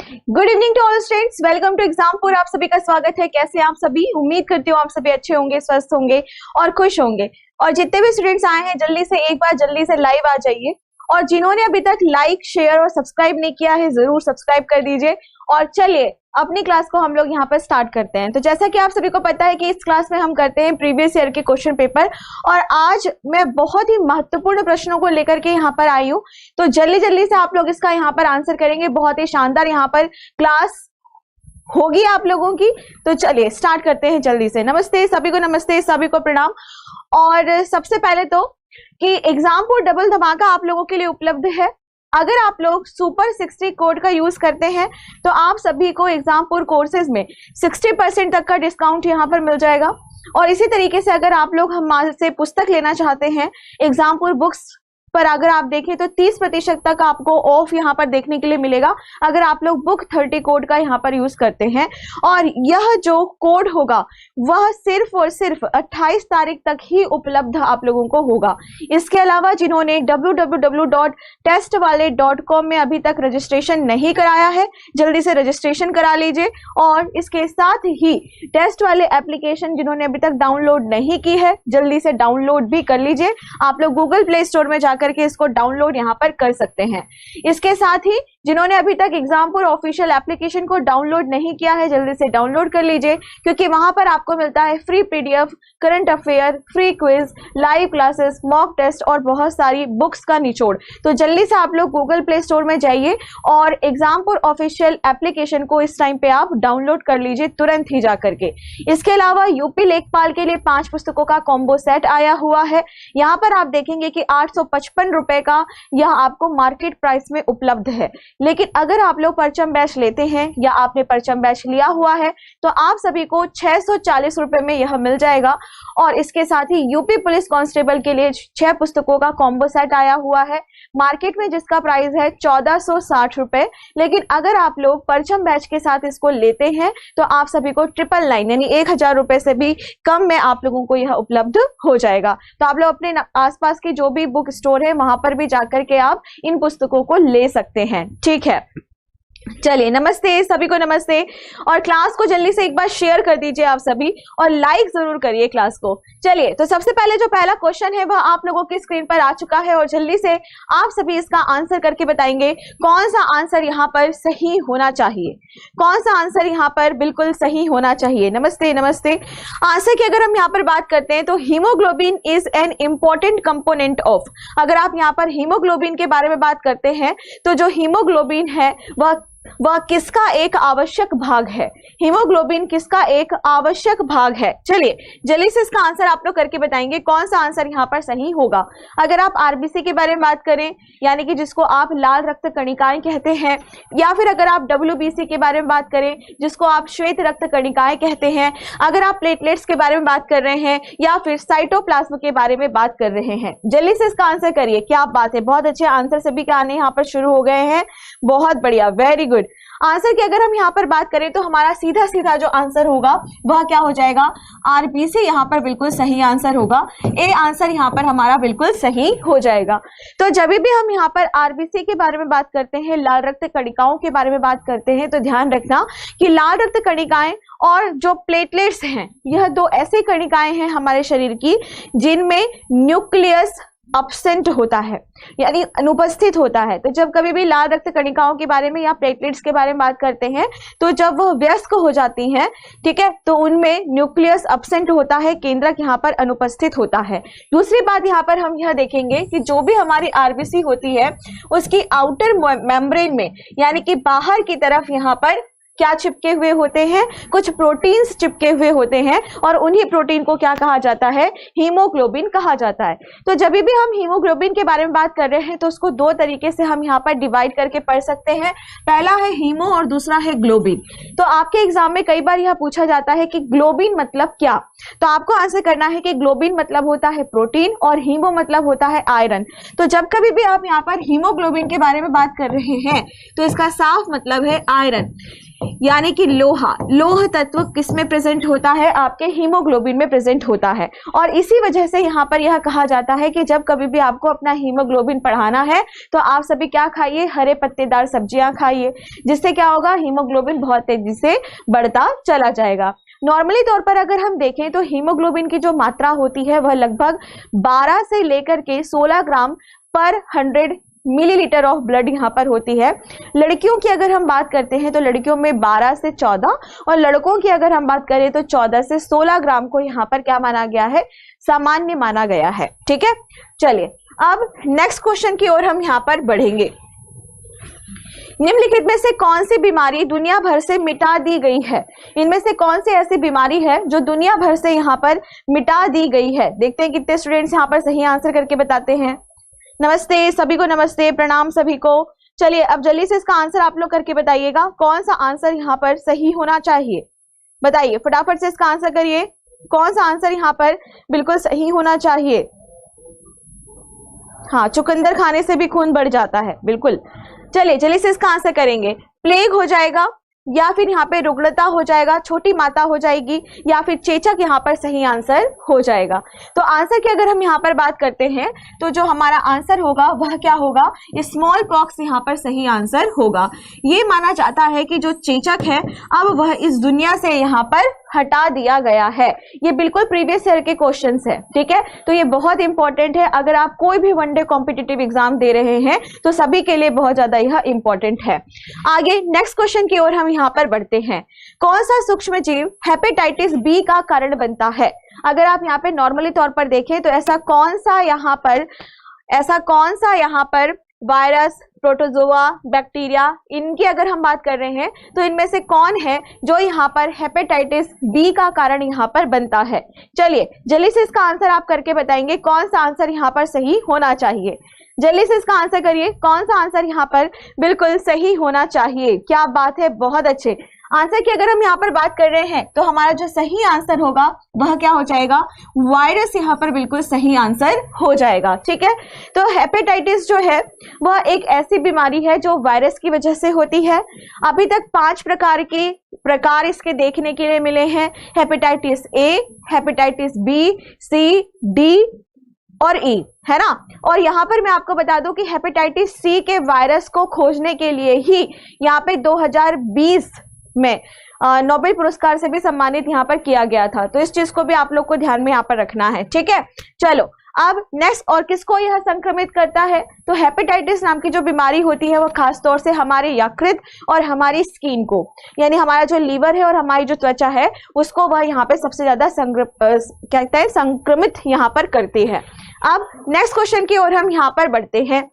Good evening to all students, welcome to Exampur. आप सभी का स्वागत है। कैसे हैं आप सभी? उम्मीद करती हूँ आप सभी अच्छे होंगे, स्वस्थ होंगे और खुश होंगे। और जितने भी स्टूडेंट्स आए हैं जल्दी से एक बार जल्दी से लाइव आ जाइए, और जिन्होंने अभी तक लाइक शेयर और सब्सक्राइब नहीं किया है जरूर सब्सक्राइब कर दीजिए। और चलिए अपनी क्लास को हम लोग यहाँ पर स्टार्ट करते हैं। तो जैसा कि आप सभी को पता है कि इस क्लास में हम करते हैं प्रीवियस ईयर के क्वेश्चन पेपर, और आज मैं बहुत ही महत्वपूर्ण प्रश्नों को लेकर के यहाँ पर आई हूँ। तो जल्दी जल्दी से आप लोग इसका यहाँ पर आंसर करेंगे। बहुत ही शानदार यहाँ पर क्लास होगी आप लोगों की। तो चलिए स्टार्ट करते हैं जल्दी से। नमस्ते सभी को, नमस्ते सभी को, प्रणाम। और सबसे पहले तो कि एग्जामपुर डबल धमाका आप लोगों के लिए उपलब्ध है। अगर आप लोग सुपर 60 कोड का यूज करते हैं तो आप सभी को एग्जामपुर कोर्सेज में 60% तक का डिस्काउंट यहाँ पर मिल जाएगा। और इसी तरीके से अगर आप लोग हमारे पुस्तक लेना चाहते हैं एग्जामपुर बुक्स पर, अगर आप देखें तो 30% तक आपको ऑफ यहाँ पर देखने के लिए मिलेगा अगर आप लोग बुक 30 कोड का यहाँ पर यूज करते हैं। और यह जो कोड होगा वह सिर्फ और सिर्फ 28 तारीख तक ही उपलब्ध आप लोगों को होगा। इसके अलावा जिन्होंने www.testwale.com में अभी तक रजिस्ट्रेशन नहीं कराया है जल्दी से रजिस्ट्रेशन करा लीजिए। और इसके साथ ही टेस्ट वाले एप्लीकेशन जिन्होंने अभी तक डाउनलोड नहीं की है जल्दी से डाउनलोड भी कर लीजिए। आप लोग गूगल प्ले स्टोर में जाकर के इसको डाउनलोड यहाँ पर कर सकते हैं। इसके साथ ही जिन्होंने अभी तक एग्जामपुर ऑफिशियल एप्लीकेशन को डाउनलोड नहीं किया है जल्दी से डाउनलोड कर लीजिए, क्योंकि वहां पर आपको मिलता है free PDF, current affair, free quiz, live classes, mock test और बहुत सारी बुक्स का निचोड़। तो जल्दी से आप लोग गूगल प्ले स्टोर में जाइए और एग्जामपुर ऑफिशियल एप्लीकेशन को इस टाइम पे आप डाउनलोड कर लीजिए तुरंत ही जाकर के। इसके अलावा यूपी लेखपाल के लिए 5 पुस्तकों का कॉम्बो सेट आया हुआ है। यहाँ पर आप देखेंगे कि 855 रुपए का यह आपको मार्केट प्राइस में उपलब्ध है। लेकिन अगर आप लोग परचम बैच लेते हैं या आपने परचम बैच लिया हुआ है तो आप सभी को 640 रुपए में यह मिल जाएगा। और इसके साथ ही यूपी पुलिस कांस्टेबल के लिए 6 पुस्तकों का कॉम्बो सेट आया हुआ है मार्केट में, जिसका प्राइस है 1460 रुपए। लेकिन अगर आप लोग परचम बैच के साथ इसको लेते हैं तो आप सभी को 999 यानी 1000 रुपए से भी कम में आप लोगों को यह उपलब्ध हो जाएगा। तो आप लोग अपने आसपास की जो भी बुक स्टोर है वहां पर भी जाकर के आप इन पुस्तकों को ले सकते हैं। ठीक है, चलिए नमस्ते सभी को, नमस्ते। और क्लास को जल्दी से एक बार शेयर कर दीजिए आप सभी, और लाइक जरूर करिए क्लास को। चलिए तो सबसे पहले जो पहला क्वेश्चन है वह आप लोगों की स्क्रीन पर आ चुका है, और जल्दी से आप सभी इसका आंसर करके बताएंगे कौन सा आंसर यहाँ पर सही होना चाहिए, कौन सा आंसर यहाँ पर बिल्कुल सही होना चाहिए। नमस्ते नमस्ते। आंसर की अगर हम यहाँ पर बात करते हैं तो haemoglobin is an important component of, अगर आप यहाँ पर हीमोग्लोबिन के बारे में बात करते हैं तो जो हीमोग्लोबिन है वह किसका एक आवश्यक भाग है। हीमोग्लोबिन किसका एक आवश्यक भाग है। चलिए जल्दी से इसका आंसर आप लोग करके बताएंगे कौन सा आंसर यहाँ पर सही होगा। अगर आप आरबीसी के बारे में बात करें यानी कि जिसको आप लाल रक्त कणिकाएं कहते हैं, या फिर अगर आप डब्ल्यूबीसी के बारे में बात करें जिसको आप श्वेत रक्त कणिकाएं कहते हैं, अगर आप प्लेटलेट्स के बारे में बात कर रहे हैं या फिर साइटोप्लाज्म के बारे में बात कर रहे हैं, जल्दी से इसका आंसर करिए। क्या बात है, बहुत अच्छे आंसर सभी के आने यहाँ पर शुरू हो गए हैं, बहुत बढ़िया, वेरी गुड। आंसर की अगर हम यहाँ पर बात करें तो हमारा सीधा सीधा जो आंसर होगा वह क्या हो जाएगा, आरबीसी यहाँ पर बिल्कुल सही आंसर होगा। ए आंसर यहाँ पर हमारा बिल्कुल सही हो जाएगा। तो जब भी हम यहाँ पर आरबीसी के बारे में बात करते हैं, लाल रक्त कणिकाओं के बारे में बात करते हैं, तो ध्यान रखना कि लाल रक्त कणिकाएं और जो प्लेटलेट्स हैं यह 2 ऐसी कणिकाएं हैं हमारे शरीर की जिनमें न्यूक्लियस अब्सेंट होता है यानी अनुपस्थित होता है। तो जब कभी भी लाल रक्त कणिकाओं के बारे में या प्लेटलेट्स के बारे में बात करते हैं तो जब वह वयस्क हो जाती हैं, ठीक है, तो उनमें न्यूक्लियस अब्सेंट होता है, केंद्रक यहाँ पर अनुपस्थित होता है। दूसरी बात यहाँ पर हम यह देखेंगे कि जो भी हमारी आरबीसी होती है उसकी आउटर मेम्ब्रेन में यानी कि बाहर की तरफ यहाँ पर क्या चिपके हुए होते हैं, कुछ प्रोटीन्स चिपके हुए होते हैं, और उन्हीं प्रोटीन को क्या कहा जाता है, हीमोग्लोबिन कहा जाता है। तो जब भी हम हीमोग्लोबिन के बारे में बात कर रहे हैं तो उसको 2 तरीके से हम यहाँ पर डिवाइड करके पढ़ सकते हैं। पहला है हीमो और दूसरा है ग्लोबिन। तो आपके एग्जाम में कई बार यह पूछा जाता है कि ग्लोबिन मतलब क्या, तो आपको आंसर करना है कि ग्लोबिन मतलब होता है प्रोटीन और हीमो मतलब होता है आयरन। तो जब कभी भी आप यहाँ पर हीमोग्लोबिन के बारे में बात कर रहे हैं तो इसका साफ मतलब है आयरन। यानी कि लोह तत्व किस में प्रेजेंट होता है? आपके हीमोग्लोबिन में प्रेजेंट होता है। और इसी वजह से यहाँ पर यह कहा जाता है कि जब कभी भी आपको अपना हीमोग्लोबिन बढ़ाना है तो आप सभी क्या खाइए? हरे पत्तेदार सब्जियां खाइए, जिससे क्या होगा? हीमोग्लोबिन बहुत तेजी से बढ़ता चला जाएगा। नॉर्मली तौर पर अगर हम देखें तो हीमोग्लोबिन की जो मात्रा होती है वह लगभग 12 से लेकर के 16 ग्राम पर 100 मिलीलीटर ऑफ ब्लड यहाँ पर होती है। लड़कियों की अगर हम बात करते हैं तो लड़कियों में 12 से 14 और लड़कों की अगर हम बात करें तो 14 से 16 ग्राम को यहाँ पर क्या माना गया है? सामान्य माना गया है। ठीक है, चलिए अब नेक्स्ट क्वेश्चन की ओर हम यहाँ पर बढ़ेंगे। निम्नलिखित में से कौन सी बीमारी दुनिया भर से मिटा दी गई है? इनमें से कौन सी ऐसी बीमारी है जो दुनिया भर से यहाँ पर मिटा दी गई है? देखते हैं कितने स्टूडेंट्स यहाँ पर सही आंसर करके बताते हैं। नमस्ते सभी को, नमस्ते, प्रणाम सभी को। चलिए अब जल्दी से इसका आंसर आप लोग करके बताइएगा, कौन सा आंसर यहाँ पर सही होना चाहिए? बताइए फटाफट से इसका आंसर करिए, कौन सा आंसर यहाँ पर बिल्कुल सही होना चाहिए? हाँ, चुकंदर खाने से भी खून बढ़ जाता है, बिल्कुल। चलिए जल्दी से इसका आंसर करेंगे। प्लेग हो जाएगा, या फिर यहाँ पे रुग्णता हो जाएगा, छोटी माता हो जाएगी, या फिर चेचक यहाँ पर सही आंसर हो जाएगा। तो आंसर की अगर हम यहाँ पर बात करते हैं तो जो हमारा आंसर होगा वह क्या होगा? स्मॉल पॉक्स यहाँ पर सही आंसर होगा। ये माना जाता है कि जो चेचक है अब वह इस दुनिया से यहाँ पर हटा दिया गया है। ये बिल्कुल प्रीवियस ईयर के क्वेश्चंस है, ठीक है। तो ये बहुत इंपॉर्टेंट है, अगर आप कोई भी वनडे कॉम्पिटिटिव एग्जाम दे रहे हैं तो सभी के लिए बहुत ज्यादा यह इंपॉर्टेंट है। आगे नेक्स्ट क्वेश्चन की ओर हम यहाँ पर बढ़ते हैं। कौन सा सूक्ष्म जीव हेपेटाइटिस बी का कारण बनता है? अगर आप यहाँ पे नॉर्मली तौर पर देखें तो ऐसा कौन सा यहाँ पर वायरस, प्रोटोजोआ, बैक्टीरिया, इनकी अगर हम बात कर रहे हैं तो इनमें से कौन है जो यहाँ पर हेपेटाइटिस बी का कारण यहाँ पर बनता है? चलिए जल्दी से इसका आंसर आप करके बताएंगे, कौन सा आंसर यहाँ पर सही होना चाहिए? जल्दी से इसका आंसर करिए, कौन सा आंसर यहाँ पर बिल्कुल सही होना चाहिए? क्या बात है, बहुत अच्छे। आंसर की अगर हम यहाँ पर बात कर रहे हैं तो हमारा जो सही आंसर होगा वह क्या हो जाएगा? वायरस यहाँ पर बिल्कुल सही आंसर हो जाएगा, ठीक है। तो हेपेटाइटिस जो है वह एक ऐसी बीमारी है जो वायरस की वजह से होती है। अभी तक 5 प्रकार इसके देखने के लिए मिले हैं। Hepatitis A, hepatitis B, C, D और ई, है ना। और यहाँ पर मैं आपको बता दूं कि हेपेटाइटिस सी के वायरस को खोजने के लिए ही यहाँ पे 2020 में नोबेल पुरस्कार से भी सम्मानित यहाँ पर किया गया था। तो इस चीज को भी आप लोग को ध्यान में यहाँ पर रखना है, ठीक है। चलो अब नेक्स्ट, और किसको यह संक्रमित करता है? तो हेपेटाइटिस नाम की जो बीमारी होती है वह खास तौर से हमारे यकृत और हमारी स्किन को, यानी हमारा जो लीवर है और हमारी जो त्वचा है उसको वह यहाँ पे सबसे ज्यादा संक्रमित यहाँ पर करती है। अब नेक्स्ट क्वेश्चन की ओर हम यहाँ पर बढ़ते हैं।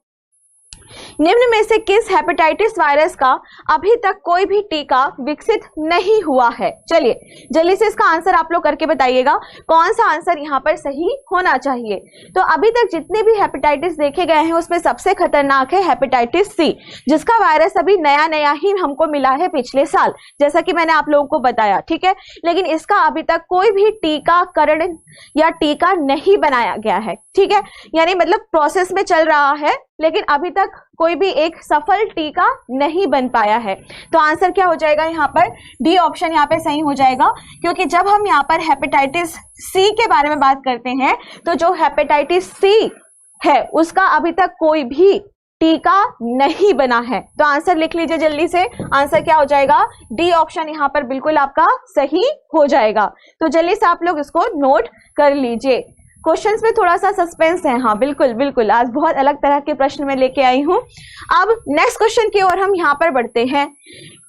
निम्न में से किस हेपेटाइटिस वायरस का अभी तक कोई भी टीका विकसित नहीं हुआ है? चलिए जल्दी से इसका आंसर आप लोग करके बताइएगा, कौन सा आंसर यहाँ पर सही होना चाहिए? तो अभी तक जितने भी हेपेटाइटिस देखे गए हैं उसमें सबसे खतरनाक है हेपेटाइटिस सी, जिसका वायरस अभी नया नया ही हमको मिला है पिछले साल, जैसा कि मैंने आप लोगों को बताया, ठीक है। लेकिन इसका अभी तक कोई भी टीकाकरण या टीका नहीं बनाया गया है, ठीक है। यानी मतलब प्रोसेस में चल रहा है लेकिन अभी तक कोई भी एक सफल टीका नहीं बन पाया है। तो आंसर क्या हो जाएगा? यहाँ पर डी ऑप्शन यहाँ पे सही हो जाएगा, क्योंकि जब हम यहाँ पर हेपेटाइटिस सी के बारे में बात करते हैं तो जो हेपेटाइटिस सी है उसका अभी तक कोई भी टीका नहीं बना है। तो आंसर लिख लीजिए जल्दी से, आंसर क्या हो जाएगा? डी ऑप्शन यहाँ पर बिल्कुल आपका सही हो जाएगा। तो जल्दी से आप लोग इसको नोट कर लीजिए। क्वेश्चंस में थोड़ा सा सस्पेंस है, हाँ बिल्कुल बिल्कुल, आज बहुत अलग तरह के प्रश्न में लेके आई हूँ। अब नेक्स्ट क्वेश्चन की ओर हम यहाँ पर बढ़ते हैं।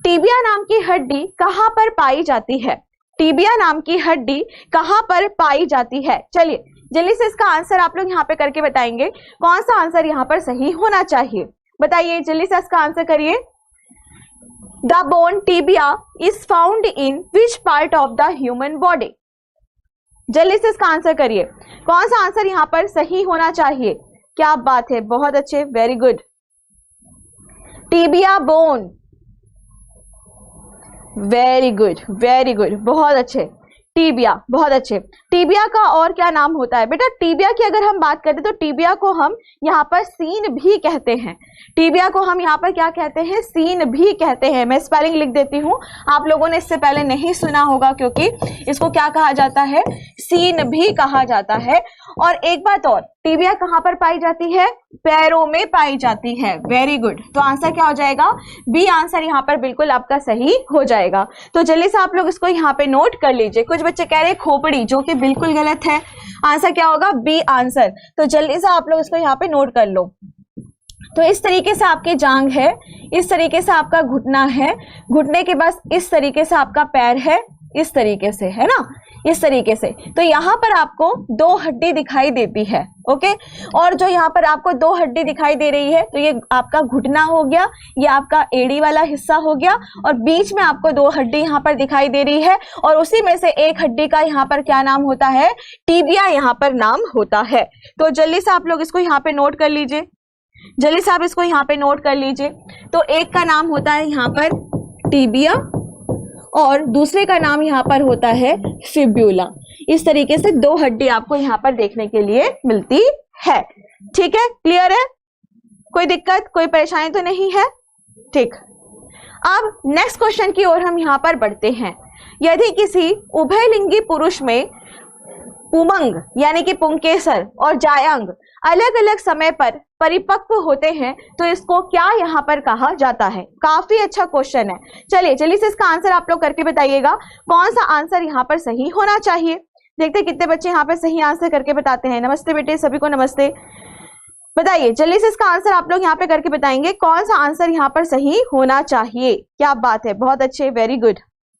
टीबिया नाम की हड्डी कहाँ पर पाई जाती है? टीबिया नाम की हड्डी कहाँ पर पाई जाती है? चलिए जल्दी से इसका आंसर आप लोग यहाँ पे करके बताएंगे, कौन सा आंसर यहाँ पर सही होना चाहिए? बताइए जल्दी से इसका आंसर करिए। The bone tibia is found in which part of the human body? जल्दी से इसका आंसर करिए, कौन सा आंसर यहाँ पर सही होना चाहिए? क्या बात है, बहुत अच्छे, very good. Tibia bone, very good, बहुत अच्छे। टीबिया, बहुत अच्छे। टीबिया का और क्या नाम होता है बेटा? टीबिया की अगर हम बात करें तो टीबिया को हम यहाँ पर सीन भी कहते हैं। टीबिया को हम यहाँ पर क्या कहते हैं? सीन भी कहते हैं। मैं स्पेलिंग लिख देती हूँ, आप लोगों ने इससे पहले नहीं सुना होगा क्योंकि इसको क्या कहा जाता है? सीन भी कहा जाता है। और एक बात और, टीबिया कहाँ पर पाई जाती है? पैरों में पाई जाती है। वेरी गुड, तो आंसर क्या हो जाएगा? बी आंसर यहाँ पर बिल्कुल आपका सही हो जाएगा। तो जल्दी से आप लोग इसको यहाँ पे नोट कर लीजिए। कुछ बच्चे कह रहे हैं खोपड़ी, जो कि बिल्कुल गलत है। आंसर क्या होगा? B answer. तो जल्दी से आप लोग इसको यहाँ पे नोट कर लो। तो इस तरीके से आपकी जांघ है, इस तरीके से आपका घुटना है, घुटने के बाद इस तरीके से आपका पैर है, इस तरीके से, है ना, इस तरीके से। तो यहाँ पर आपको दो हड्डी दिखाई देती है, ओके। और जो यहाँ पर आपको दो हड्डी दिखाई दे रही है, तो ये आपका घुटना हो गया, ये आपका एड़ी वाला हिस्सा हो गया, और बीच में आपको दो हड्डी यहाँ पर दिखाई दे रही है, और उसी में से एक हड्डी का यहाँ पर क्या नाम होता है? टीबिया यहाँ पर नाम होता है। तो जल्दी से आप लोग इसको यहाँ पे नोट कर लीजिए, जल्दी से आप इसको यहाँ पे नोट कर लीजिए। तो एक का नाम होता है यहाँ पर टीबिया और दूसरे का नाम यहाँ पर होता है फिब्यूला। इस तरीके से दो हड्डी आपको यहाँ पर देखने के लिए मिलती है। ठीक है, क्लियर है? कोई दिक्कत, कोई परेशानी तो नहीं है? ठीक। अब नेक्स्ट क्वेश्चन की ओर हम यहाँ पर बढ़ते हैं। यदि किसी उभयलिंगी पुरुष में पुमंग यानी कि पुंकेसर और जायांग अलग अलग समय पर परिपक्व होते हैं तो इसको क्या यहाँ पर कहा जाता है? काफी अच्छा क्वेश्चन है। चलिए जल्दी से इसका आंसर आप लोग करके बताइएगा, कौन सा आंसर यहाँ पर सही होना चाहिए। देखते हैं कितने बच्चे यहाँ पर सही आंसर करके बताते हैं। नमस्ते बेटे, सभी को नमस्ते। बताइए जल्दी से इसका आंसर आप लोग यहाँ पे करके बताएंगे, कौन सा आंसर यहाँ पर सही होना चाहिए। क्या बात है, बहुत अच्छे, very good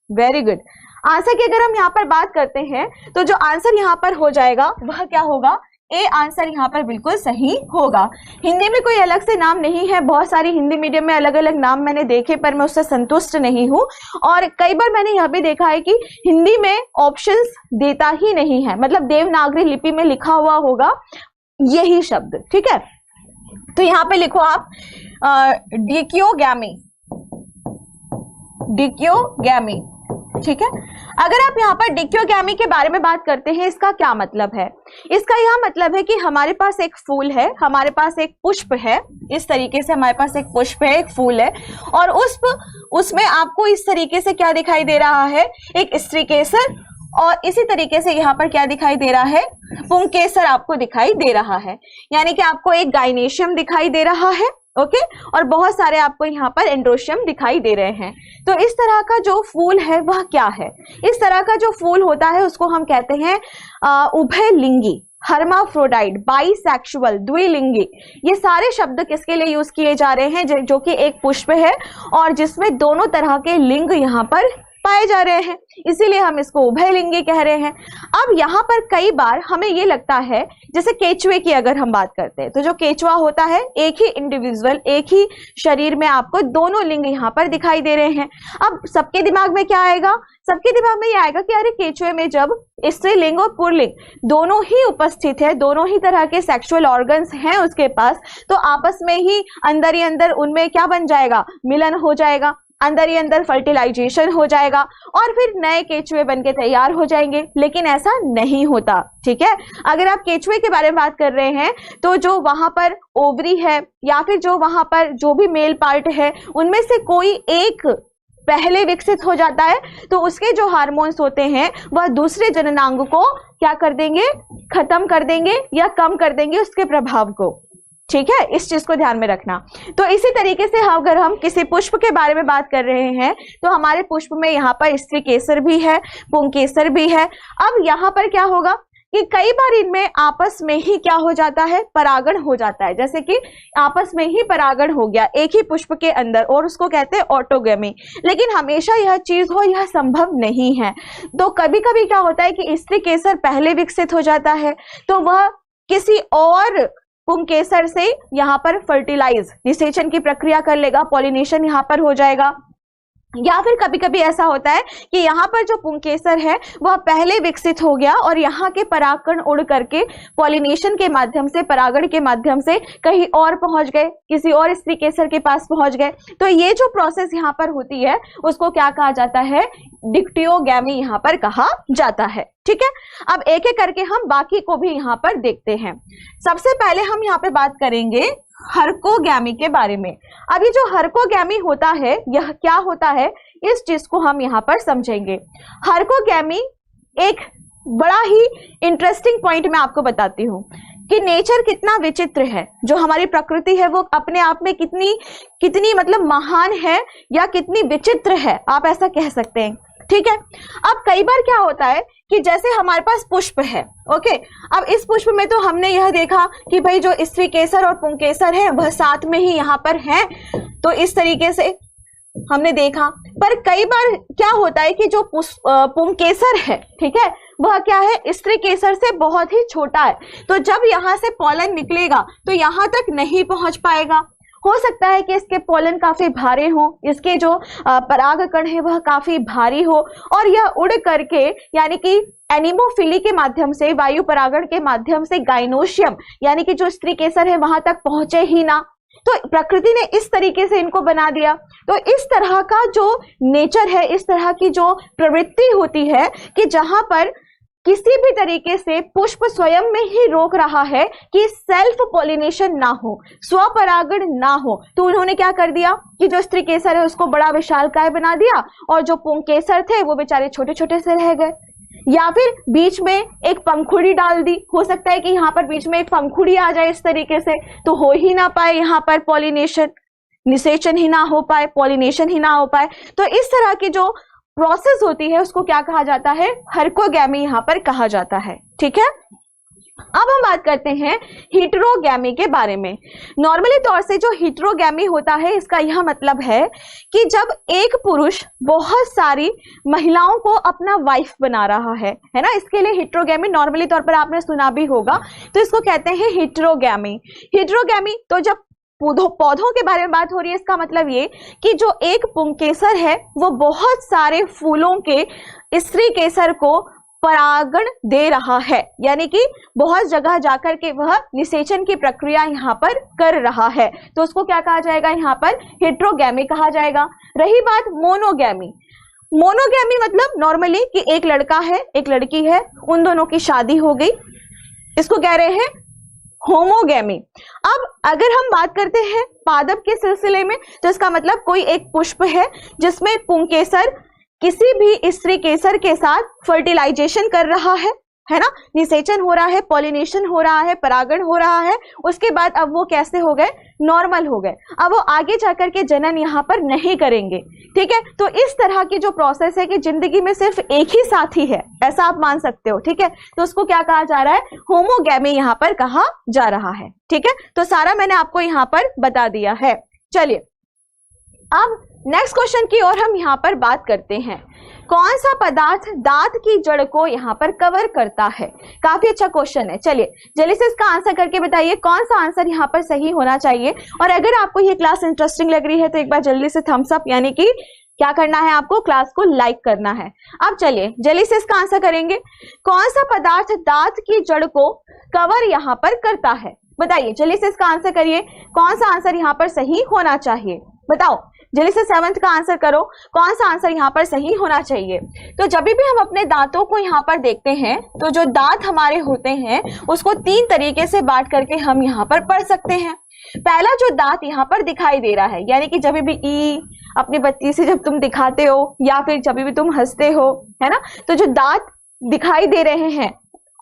very good. Answer की अगर हम यहाँ पर बात करते हैं तो जो आंसर यहाँ पर हो जाएगा वह क्या होगा? ए आंसर यहाँ पर बिल्कुल सही होगा। हिंदी में कोई अलग से नाम नहीं है, बहुत सारी हिंदी मीडियम में अलग अलग नाम मैंने देखे पर मैं उससे संतुष्ट नहीं हूँ। और कई बार मैंने यह भी देखा है कि हिंदी में ऑप्शंस देता ही नहीं है, मतलब देवनागरी लिपि में लिखा हुआ होगा यही शब्द। ठीक है, तो यहाँ पे लिखो आप डिक्योगैमी, डिक्योगैमी। ठीक है, अगर आप यहाँ पर डिक्योगैमी के बारे में बात करते हैं, इसका क्या मतलब है? इसका यह मतलब है कि हमारे पास एक फूल है, हमारे पास एक पुष्प है, इस तरीके से हमारे पास एक पुष्प है, एक फूल है, और उसमें आपको इस तरीके से क्या दिखाई दे रहा है? एक स्त्री केसर, और इसी तरीके से यहाँ पर क्या दिखाई दे रहा है? पुंकेसर आपको दिखाई दे रहा है, यानी कि आपको एक गाइनेशियम दिखाई दे रहा है, ओके, और बहुत सारे आपको यहाँ पर एंड्रोशियम दिखाई दे रहे हैं। तो इस तरह का जो फूल है वह क्या है? इस तरह का जो फूल होता है उसको हम कहते हैं उभयलिंगी, हर्माफ्रोडाइट, बाइसेक्सुअल, द्विलिंगी। ये सारे शब्द किसके लिए यूज किए जा रहे हैं? जो कि एक पुष्प है और जिसमें दोनों तरह के लिंग यहाँ पर पाए जा रहे हैं, इसीलिए हम इसको उभयलिंगी कह रहे हैं। अब यहाँ पर कई बार हमें ये लगता है, जैसे केचुए की अगर हम बात करते हैं तो जो केचुआ होता है, एक ही इंडिविजुअल, एक ही शरीर में आपको दोनों लिंग यहाँ पर दिखाई दे रहे हैं। अब सबके दिमाग में क्या आएगा? सबके दिमाग में ये आएगा कि अरे केचुए में जब स्त्रीलिंग और पुल्लिंग दोनों ही उपस्थित है, दोनों ही तरह के सेक्सुअल ऑर्गन्स हैं उसके पास, तो आपस में ही अंदर उनमें क्या बन जाएगा? मिलन हो जाएगा, अंदर ही अंदर फर्टिलाइजेशन हो जाएगा और फिर नए केचुए बनके तैयार हो जाएंगे। लेकिन ऐसा नहीं होता। ठीक है, अगर आप केचुए के बारे में बात कर रहे हैं तो जो वहां पर ओवरी है या फिर जो वहां पर जो भी मेल पार्ट है, उनमें से कोई एक पहले विकसित हो जाता है तो उसके जो हार्मोन्स होते हैं वह दूसरे जननांग को क्या कर देंगे? खत्म कर देंगे या कम कर देंगे उसके प्रभाव को। ठीक है, इस चीज को ध्यान में रखना। तो इसी तरीके से अगर हम किसी पुष्प के बारे में बात कर रहे हैं तो हमारे पुष्प में यहाँ पर स्त्री केसर भी है, पुंकेसर भी है। अब यहाँ पर क्या होगा कि कई बार इनमें आपस में ही क्या हो जाता है? परागण हो जाता है। जैसे कि आपस में ही परागण हो गया एक ही पुष्प के अंदर, और उसको कहते हैं ऑटोगेमी। लेकिन हमेशा यह चीज हो, यह संभव नहीं है। तो कभी कभी क्या होता है कि स्त्री केसर पहले विकसित हो जाता है तो वह किसी और पुंकेसर से यहाँ पर फर्टिलाइज, निषेचन की प्रक्रिया कर लेगा, पॉलिनेशन यहाँ पर हो जाएगा। या फिर कभी कभी ऐसा होता है कि यहाँ पर जो पुंकेसर है वह पहले विकसित हो गया और यहाँ के परागकण उड़ करके पॉलिनेशन के माध्यम से, परागण के माध्यम से कहीं और पहुंच गए, किसी और स्त्री केसर के पास पहुंच गए। तो ये जो प्रोसेस यहाँ पर होती है उसको क्या कहा जाता है? डिक्टियोगैमी यहाँ पर कहा जाता है। ठीक है, अब एक एक करके हम बाकी को भी यहाँ पर देखते हैं। सबसे पहले हम यहाँ पे बात करेंगे हर्कोगैमी के बारे में। अब ये जो हर्कोगैमी होता है यह क्या होता है, इस चीज को हम यहाँ पर समझेंगे। हर्कोगैमी एक बड़ा ही इंटरेस्टिंग पॉइंट मैं आपको बताती हूँ कि नेचर कितना विचित्र है, जो हमारी प्रकृति है वो अपने आप में कितनी मतलब महान है या कितनी विचित्र है, आप ऐसा कह सकते हैं। ठीक है, अब कई बार क्या होता है कि जैसे हमारे पास पुष्प है, ओके, अब इस पुष्प में तो हमने यह देखा कि भाई जो स्त्री केसर और पुंकेसर है वह साथ में ही यहाँ पर है, तो इस तरीके से हमने देखा। पर कई बार क्या होता है कि जो पुंकेसर है, ठीक है, वह क्या है, स्त्री केसर से बहुत ही छोटा है, तो जब यहाँ से पॉलन निकलेगा तो यहाँ तक नहीं पहुंच पाएगा। हो सकता है कि इसके पॉलन काफी भारी हो, इसके जो परागकण है वह काफी भारी हो, और यह उड़ करके यानी कि एनिमोफिली के माध्यम से, वायु परागण के माध्यम से गाइनोशियम यानी कि जो स्त्री केसर है वहां तक पहुंचे ही ना। तो प्रकृति ने इस तरीके से इनको बना दिया। तो इस तरह का जो नेचर है, इस तरह की जो प्रवृत्ति होती है कि जहां पर किसी भी तरीके से पुष्प स्वयं में ही रोक रहा है कि सेल्फ पॉलिनेशन ना हो, स्वपरागण ना हो, तो उन्होंने क्या कर दिया कि जो स्त्री केसर है उसको बड़ा विशालकाय बना दिया, और जो पुंकेसर थे वो बेचारे छोटे छोटे से रह गए, या फिर बीच में एक पंखुड़ी डाल दी। हो सकता है कि यहाँ पर बीच में एक पंखुड़ी आ जाए इस तरीके से, तो हो ही ना पाए यहाँ पर पॉलिनेशन, निषेचन ही ना हो पाए, पॉलिनेशन ही ना हो पाए। तो इस तरह की जो प्रोसेस होती है उसको क्या कहा जाता है, हर्कोगैमी यहाँ पर कहा जाता है। ठीक है, अब हम बात करते हैं हेटेरोगैमी के बारे में। नॉर्मली तौर से जो हेटेरोगैमी होता है इसका यह मतलब है कि जब एक पुरुष बहुत सारी महिलाओं को अपना वाइफ बना रहा है ना, इसके लिए हेटेरोगैमी नॉर्मली तौर पर आपने सुना भी होगा, तो इसको कहते हैं हेटेरोगैमी। हेटेरोगैमी तो जब पौधों के बारे में बात हो रही है, इसका मतलब ये कि जो एक पुंकेसर है वो बहुत सारे फूलों के स्त्री केसर को परागण दे रहा है, यानी कि बहुत जगह जाकर के वह निषेचन की प्रक्रिया यहाँ पर कर रहा है, तो उसको क्या कहा जाएगा, यहाँ पर हेटेरोगैमी कहा जाएगा। रही बात मोनोगैमी, मोनोगैमी मतलब नॉर्मली कि एक लड़का है एक लड़की है, उन दोनों की शादी हो गई, इसको कह रहे हैं होमोगैमी। अब अगर हम बात करते हैं पादप के सिलसिले में, तो इसका मतलब कोई एक पुष्प है जिसमें पुंकेसर किसी भी स्त्री केसर के साथ फर्टिलाइजेशन कर रहा है ना, निषेचन हो रहा है, पॉलिनेशन हो रहा है, परागण हो रहा है, उसके बाद अब वो कैसे हो गए, नॉर्मल हो गए, अब वो आगे जाकर के जनन यहाँ पर नहीं करेंगे। ठीक है, तो इस तरह की जो प्रोसेस है कि जिंदगी में सिर्फ एक ही साथी है, ऐसा आप मान सकते हो। ठीक है, तो उसको क्या कहा जा रहा है, होमोगैमी यहाँ पर कहा जा रहा है। ठीक है, तो सारा मैंने आपको यहाँ पर बता दिया है। चलिए अब नेक्स्ट क्वेश्चन की ओर हम यहाँ पर बात करते हैं। कौन सा पदार्थ दांत की जड़ को यहाँ पर कवर करता है? काफी अच्छा क्वेश्चन है। चलिए जल्दी से इसका आंसर करके बताइए कौन सा आंसर यहाँ पर सही होना चाहिए। और अगर आपको ये क्लास इंटरेस्टिंग लग रही है तो एक बार जल्दी से थम्स अप यानी कि क्या करना है, आपको क्लास को लाइक करना है। अब चलिए जल्दी से इसका आंसर करेंगे। कौन सा पदार्थ दांत की जड़ को कवर यहाँ पर करता है? बताइए जल्दी से इसका आंसर करिए, कौन सा आंसर यहाँ पर सही होना चाहिए, बताओ जल्दी से 7th का आंसर करो, कौन सा आंसर यहाँ पर सही होना चाहिए। तो जब भी हम अपने दांतों को यहाँ पर देखते हैं तो जो दांत हमारे होते हैं उसको 3 तरीके से बांट करके हम यहाँ पर पढ़ सकते हैं। पहला जो दांत यहाँ पर दिखाई दे रहा है, यानी कि जब भी ई अपनी बत्ती से जब तुम दिखाते हो या फिर जब भी तुम हंसते हो, है ना, तो जो दांत दिखाई दे रहे हैं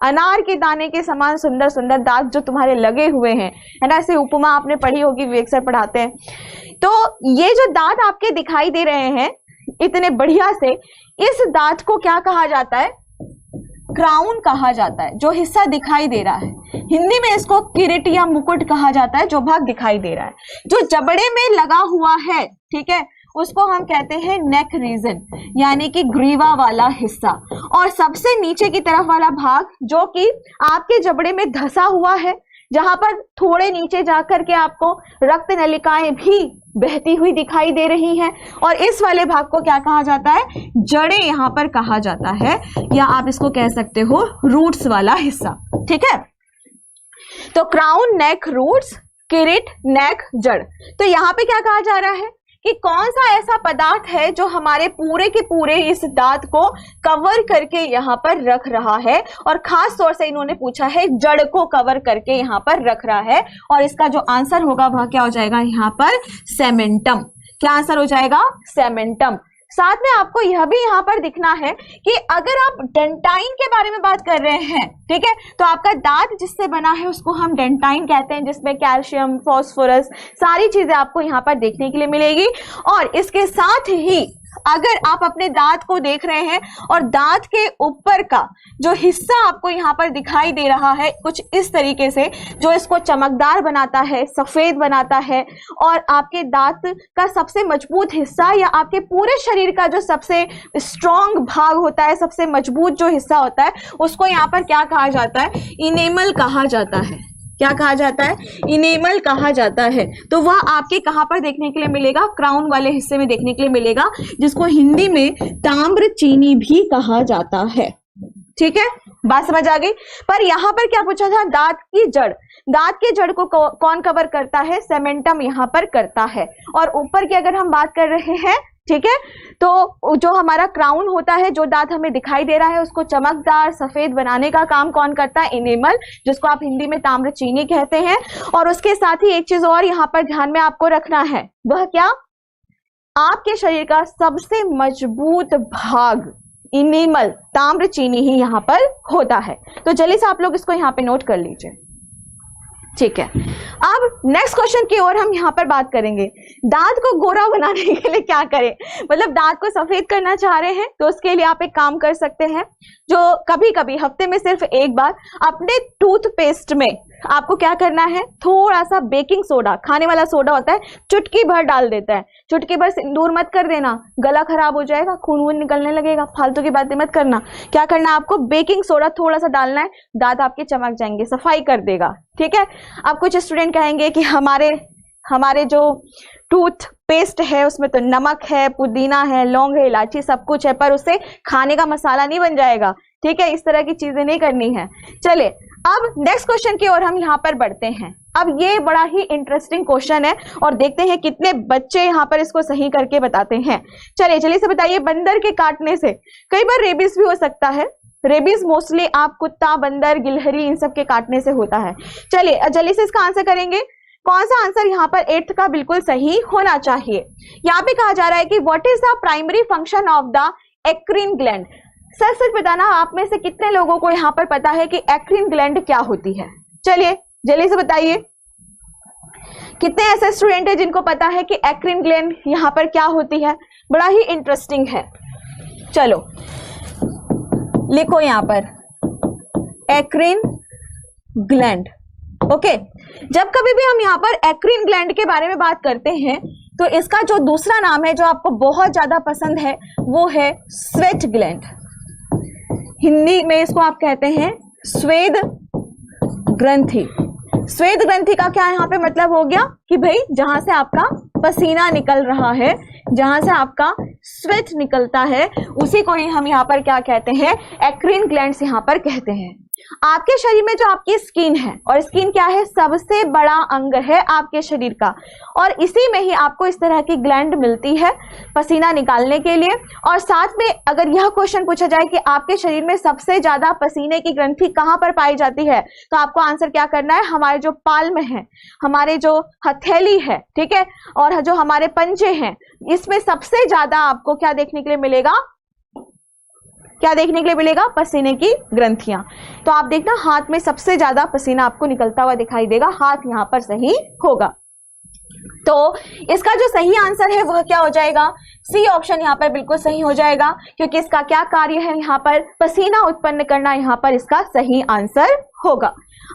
अनार के दाने के समान सुंदर सुंदर दांत जो तुम्हारे लगे हुए हैं, है ना, ऐसे उपमा आपने पढ़ी होगी, विवेक सर पढ़ाते हैं। तो ये जो दांत आपके दिखाई दे रहे हैं इतने बढ़िया से, इस दांत को क्या कहा जाता है, क्राउन कहा जाता है। जो हिस्सा दिखाई दे रहा है, हिंदी में इसको किरीट या मुकुट कहा जाता है, जो भाग दिखाई दे रहा है, जो जबड़े में लगा हुआ है, ठीक है, उसको हम कहते हैं नेक रीजन, यानी कि ग्रीवा वाला हिस्सा। और सबसे नीचे की तरफ वाला भाग जो कि आपके जबड़े में धंसा हुआ है, जहां पर थोड़े नीचे जाकर के आपको रक्त नलिकाएं भी बहती हुई दिखाई दे रही हैं, और इस वाले भाग को क्या कहा जाता है, जड़ें यहाँ पर कहा जाता है, या आप इसको कह सकते हो रूट्स वाला हिस्सा। ठीक है, तो क्राउन, नेक, रूट्स, किरीट, नेक, जड़। तो यहाँ पे क्या कहा जा रहा है कि कौन सा ऐसा पदार्थ है जो हमारे पूरे के पूरे इस दांत को कवर करके यहाँ पर रख रहा है, और खास तौर से इन्होंने पूछा है जड़ को कवर करके यहाँ पर रख रहा है, और इसका जो आंसर होगा वह क्या हो जाएगा यहाँ पर सेमेंटम। क्या आंसर हो जाएगा? सेमेंटम। साथ में आपको यह भी यहाँ पर दिखना है कि अगर आप डेंटाइन के बारे में बात कर रहे हैं, ठीक है, तो आपका दांत जिससे बना है उसको हम डेंटाइन कहते हैं, जिसमें कैल्शियम, फास्फोरस सारी चीजें आपको यहाँ पर देखने के लिए मिलेगी। और इसके साथ ही अगर आप अपने दांत को देख रहे हैं और दांत के ऊपर का जो हिस्सा आपको यहाँ पर दिखाई दे रहा है कुछ इस तरीके से, जो इसको चमकदार बनाता है, सफेद बनाता है, और आपके दांत का सबसे मजबूत हिस्सा या आपके पूरे शरीर का जो सबसे स्ट्रॉन्ग भाग होता है, सबसे मजबूत जो हिस्सा होता है, उसको यहाँ पर क्या कहा जाता है? इनेमल कहा जाता है। क्या कहा जाता है? इनेमल कहा जाता है। तो वह आपके कहां पर देखने के लिए मिलेगा? क्राउन वाले हिस्से में देखने के लिए मिलेगा, जिसको हिंदी में ताम्र चीनी भी कहा जाता है। ठीक है, बात समझ आ गई। पर यहां पर क्या पूछा था? दांत की जड़। दांत की जड़ को कौन कवर करता है? सेमेंटम यहां पर करता है। और ऊपर की अगर हम बात कर रहे हैं, ठीक है, तो जो हमारा क्राउन होता है, जो दांत हमें दिखाई दे रहा है, उसको चमकदार सफेद बनाने का काम कौन करता है? इनेमल, जिसको आप हिंदी में ताम्र चीनी कहते हैं। और उसके साथ ही एक चीज और यहाँ पर ध्यान में आपको रखना है, वह क्या? आपके शरीर का सबसे मजबूत भाग इनेमल, ताम्र चीनी ही यहाँ पर होता है। तो जल्दी से आप लोग इसको यहाँ पे नोट कर लीजिए। ठीक है, अब नेक्स्ट क्वेश्चन की ओर हम यहाँ पर बात करेंगे। दांत को गोरा बनाने के लिए क्या करें? मतलब दांत को सफेद करना चाह रहे हैं तो उसके लिए आप एक काम कर सकते हैं, जो कभी कभी हफ्ते में सिर्फ एक बार अपने टूथपेस्ट में आपको क्या करना है? थोड़ा सा बेकिंग सोडा, खाने वाला सोडा होता है, चुटकी भर डाल देता है। चुटकी भर सिंदूर मत कर देना, गला खराब हो जाएगा, खून वून निकलने लगेगा, फालतू की बातें मत करना। क्या करना है आपको? बेकिंग सोडा थोड़ा सा डालना है, दांत आपके चमक जाएंगे, सफाई कर देगा। ठीक है, अब कुछ स्टूडेंट कहेंगे कि हमारे जो टूथ पेस्ट है उसमें तो नमक है, पुदीना है, लौंग है, इलायची सब कुछ है, पर उससे खाने का मसाला नहीं बन जाएगा। ठीक है, इस तरह की चीजें नहीं करनी है। चलिए अब नेक्स्ट क्वेश्चन की ओर हम यहाँ पर बढ़ते हैं। अब ये बड़ा ही इंटरेस्टिंग क्वेश्चन है और देखते हैं कितने बच्चे यहाँ पर इसको सही करके बताते हैं। चलिए से बताइए, बंदर के काटने से कई बार रेबीज भी हो सकता है। रेबीज मोस्टली आप कुत्ता, बंदर, गिलहरी इन सब के काटने से होता है। चलिए जल्दी से इसका आंसर करेंगे। कौन सा आंसर यहाँ पर 8th का बिल्कुल सही होना चाहिए? यहाँ पे कहा जा रहा है कि what is the primary function of the eccrine gland. सच सच बताना, आप में से कितने लोगों को यहाँ पर पता है कि एक्रिन ग्लैंड क्या होती है? चलिए जल्दी से बताइए, कितने ऐसे स्टूडेंट हैं जिनको पता है कि एक्रिन ग्लैंड यहाँ पर क्या होती है? बड़ा ही इंटरेस्टिंग है। चलो लिखो यहाँ पर एक्रिन ग्लैंड। ओके, जब कभी भी हम यहाँ पर एक्रिन ग्लैंड के बारे में बात करते हैं तो इसका जो दूसरा नाम है जो आपको बहुत ज्यादा पसंद है वो है स्वेट ग्लैंड। हिंदी में इसको आप कहते हैं स्वेद ग्रंथि। स्वेद ग्रंथि का क्या यहाँ पे मतलब हो गया कि भाई जहां से आपका पसीना निकल रहा है, जहां से आपका स्वेट निकलता है, उसी को ही हम यहाँ पर क्या कहते हैं? एक्रिन ग्लैंड्स यहाँ पर कहते हैं। आपके शरीर में जो आपकी स्किन है, और स्किन क्या है? सबसे बड़ा अंग है आपके शरीर का, और इसी में ही आपको इस तरह की ग्लैंड मिलती है पसीना निकालने के लिए। और साथ में अगर यह क्वेश्चन पूछा जाए कि आपके शरीर में सबसे ज्यादा पसीने की ग्रंथि कहां पर पाई जाती है, तो आपको आंसर क्या करना है? हमारे जो पाल्म है, हमारे जो हथेली है, ठीक है, और जो हमारे पंजे हैं, इसमें सबसे ज्यादा आपको क्या देखने के लिए मिलेगा? क्या देखने के लिए मिलेगा? पसीने की ग्रंथियां। तो आप देखना, हाथ में सबसे ज्यादा पसीना आपको निकलता हुआ दिखाई देगा, हाथ यहां पर सही होगा। तो इसका जो सही आंसर है वह क्या हो जाएगा? सी ऑप्शन यहाँ पर बिल्कुल सही हो जाएगा, क्योंकि इसका क्या कार्य है? यहाँ पर पसीना उत्पन्न करना, यहाँ पर इसका सही आंसर होगा।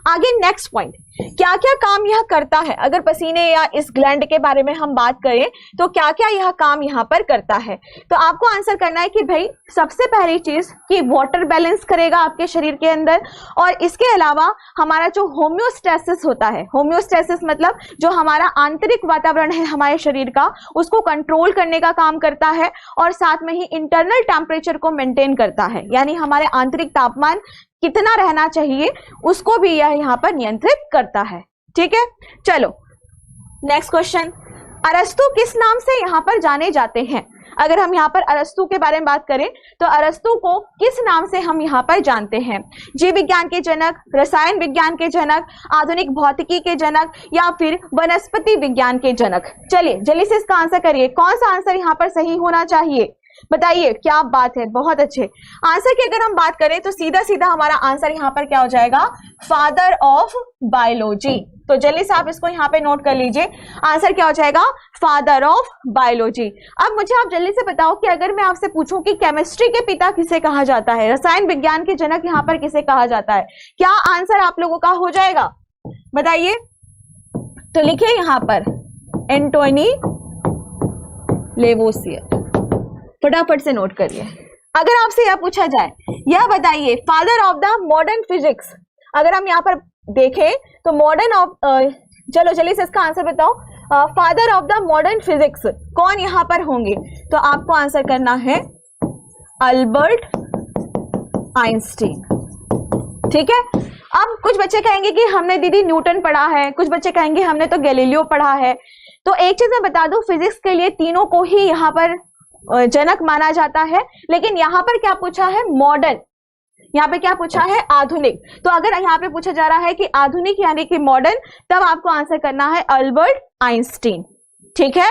आगे नेक्स्ट पॉइंट, क्या क्या काम यह करता है? अगर पसीने या इस ग्लैंड के बारे में हम बात करें तो क्या क्या यह काम यहाँ पर करता है? तो आपको आंसर करना है कि भाई सबसे पहली चीज कि वाटर बैलेंस करेगा आपके शरीर के अंदर, और इसके अलावा हमारा जो होम्योस्टेसिस होता है, होम्योस्टेसिस मतलब जो हमारा आंतरिक वातावरण है हमारे शरीर का, उसको कंट्रोल करने का काम करता है, और साथ में ही इंटरनल टेम्परेचर को मेंटेन करता है, यानी हमारे आंतरिक तापमान कितना रहना चाहिए उसको भी यह यहाँ पर नियंत्रित करता है। ठीक है, चलो नेक्स्ट क्वेश्चन। अरस्तु किस नाम से यहाँ पर जाने जाते हैं? अगर हम यहाँ पर अरस्तु के बारे में बात करें तो अरस्तु को किस नाम से हम यहाँ पर जानते हैं? जीव विज्ञान के जनक, रसायन विज्ञान के जनक, आधुनिक भौतिकी के जनक या फिर वनस्पति विज्ञान के जनक? चलिए जल्दी से इसका आंसर करिए, कौन सा आंसर यहाँ पर सही होना चाहिए? बताइए, क्या बात है, बहुत अच्छे। आंसर की अगर हम बात करें तो सीधा सीधा हमारा आंसर यहाँ पर क्या हो जाएगा? Father of biology. तो जल्दी से आप इसको यहाँ पे नोट कर लीजिए, आंसर क्या हो जाएगा? Father of biology. अब मुझे आप जल्दी से बताओ कि अगर मैं आपसे पूछूं कि केमिस्ट्री के पिता किसे कहा जाता है, रसायन विज्ञान के जनक यहाँ पर किसे कहा जाता है, क्या आंसर आप लोगों का हो जाएगा? बताइए। तो लिखिए यहाँ पर एंटोनी लेवोसियर, फटाफट से नोट करिए। अगर आपसे यह पूछा जाए, यह बताइए father of the modern physics, अगर हम यहाँ पर देखें तो मॉडर्न ऑफ, चलो जल्दी से इसका आंसर बताओ, father of the modern physics कौन यहाँ पर होंगे? तो आपको आंसर करना है अल्बर्ट आइंस्टीन। ठीक है। अब कुछ बच्चे कहेंगे कि हमने दीदी न्यूटन पढ़ा है, कुछ बच्चे कहेंगे हमने तो गैलीलियो पढ़ा है। तो एक चीज मैं बता दूं, फिजिक्स के लिए तीनों को ही यहाँ पर जनक माना जाता है, लेकिन यहाँ पर क्या पूछा है? मॉडर्न। यहाँ पे क्या पूछा है? आधुनिक। तो अगर यहाँ पे पूछा जा रहा है कि आधुनिक यानी कि मॉडर्न, तब आपको आंसर करना है अल्बर्ट आइंस्टीन। ठीक है।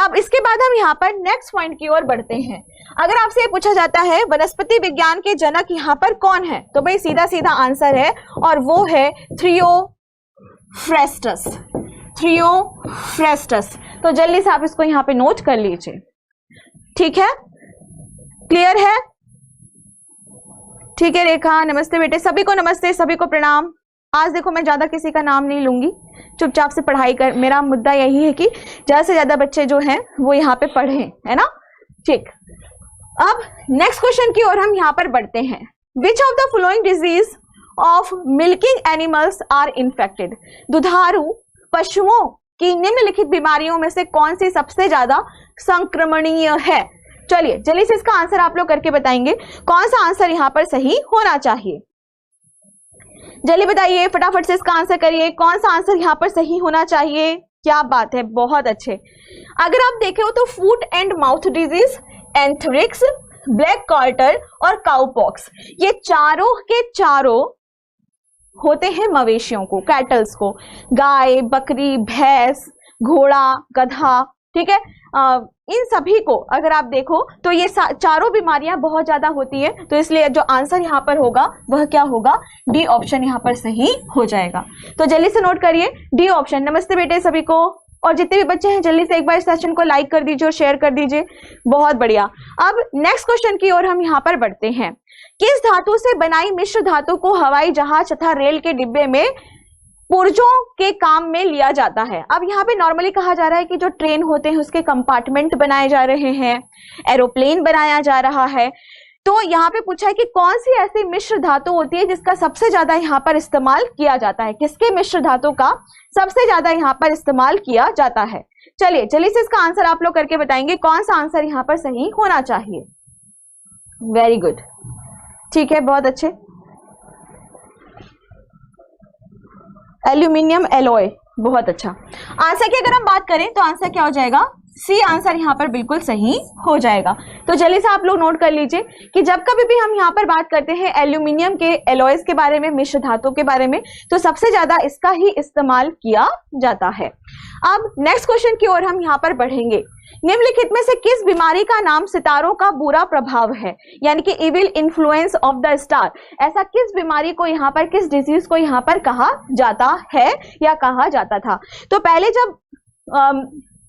अब इसके बाद हम यहाँ पर नेक्स्ट पॉइंट की ओर बढ़ते हैं। अगर आपसे ये पूछा जाता है वनस्पति विज्ञान के जनक यहाँ पर कौन है, तो भाई सीधा सीधा आंसर है और वो है थ्रियोफ्रेस्टस। थ्रियोफ्रेस्टस। तो जल्दी से आप इसको यहाँ पे नोट कर लीजिए। ठीक है, क्लियर है? ठीक है रेखा, नमस्ते बेटे, सभी को नमस्ते, सभी को प्रणाम। आज देखो मैं ज्यादा किसी का नाम नहीं लूंगी, चुपचाप से पढ़ाई कर। मेरा मुद्दा यही है कि ज्यादा से ज्यादा बच्चे जो हैं वो यहाँ पे पढ़ें, है ना? ठीक। अब नेक्स्ट क्वेश्चन की ओर हम यहाँ पर बढ़ते हैं। Which of the following disease of milking animals are infected? दुधारू पशुओं की निम्नलिखित बीमारियों में से कौन सी सबसे ज्यादा संक्रमणीय है? चलिए जल्दी से इसका आंसर आप लोग करके बताएंगे, कौन सा आंसर यहाँ पर सही होना चाहिए? जल्दी बताइए, फटाफट से इसका आंसर करिए, कौन सा आंसर यहाँ पर सही होना चाहिए? क्या बात है, बहुत अच्छे। अगर आप देखें तो foot and mouth disease, anthrax, black quarter और काउपॉक्स, ये चारों के चारों होते हैं मवेशियों को, कैटल्स को, गाय, बकरी, भैंस, घोड़ा, गधा। ठीक है। इन सभी को अगर आप देखो तो ये चारों बीमारियां बहुत ज्यादा होती है, तो इसलिए जो आंसर यहाँ पर होगा वह क्या होगा? डी ऑप्शन यहाँ पर सही हो जाएगा। तो जल्दी से नोट करिए डी ऑप्शन। नमस्ते बेटे सभी को, और जितने भी बच्चे हैं जल्दी से एक बार इस सेशन को लाइक कर दीजिए और शेयर कर दीजिए। बहुत बढ़िया। अब नेक्स्ट क्वेश्चन की ओर हम यहाँ पर बढ़ते हैं। किस धातु से बनाई मिश्र धातु को हवाई जहाज तथा रेल के डिब्बे में पुर्जों के काम में लिया जाता है? अब यहाँ पे नॉर्मली कहा जा रहा है कि जो ट्रेन होते हैं उसके कंपार्टमेंट बनाए जा रहे हैं, एरोप्लेन बनाया जा रहा है। तो यहाँ पे पूछा है कि कौन सी ऐसी मिश्र धातु होती है जिसका सबसे ज्यादा यहाँ पर इस्तेमाल किया जाता है? किसके मिश्र धातु का सबसे ज्यादा यहाँ पर इस्तेमाल किया जाता है? चलिए जल्दी से इसका आंसर आप लोग करके बताएंगे, कौन सा आंसर यहाँ पर सही होना चाहिए? वेरी गुड, ठीक है, बहुत अच्छे। एल्यूमिनियम एलॉय, बहुत अच्छा। आंसर की अगर हम बात करें तो आंसर क्या हो जाएगा? सी आंसर यहाँ पर बिल्कुल सही हो जाएगा। तो जल्दी से आप लोग नोट कर लीजिए कि जब कभी भी हम यहाँ पर बात करते हैं एल्यूमिनियम के एलॉयज के बारे में, मिश्र धातु के बारे में, तो सबसे ज्यादा इसका ही इस्तेमाल किया जाता है। अब नेक्स्ट क्वेश्चन की ओर हम यहाँ पर बढ़ेंगे। निम्नलिखित में से किस बीमारी का नाम सितारों का बुरा प्रभाव है, यानी कि evil influence of the star? ऐसा किस बीमारी को यहाँ पर, किस डिजीज को यहाँ पर कहा जाता है या कहा जाता था? तो पहले जब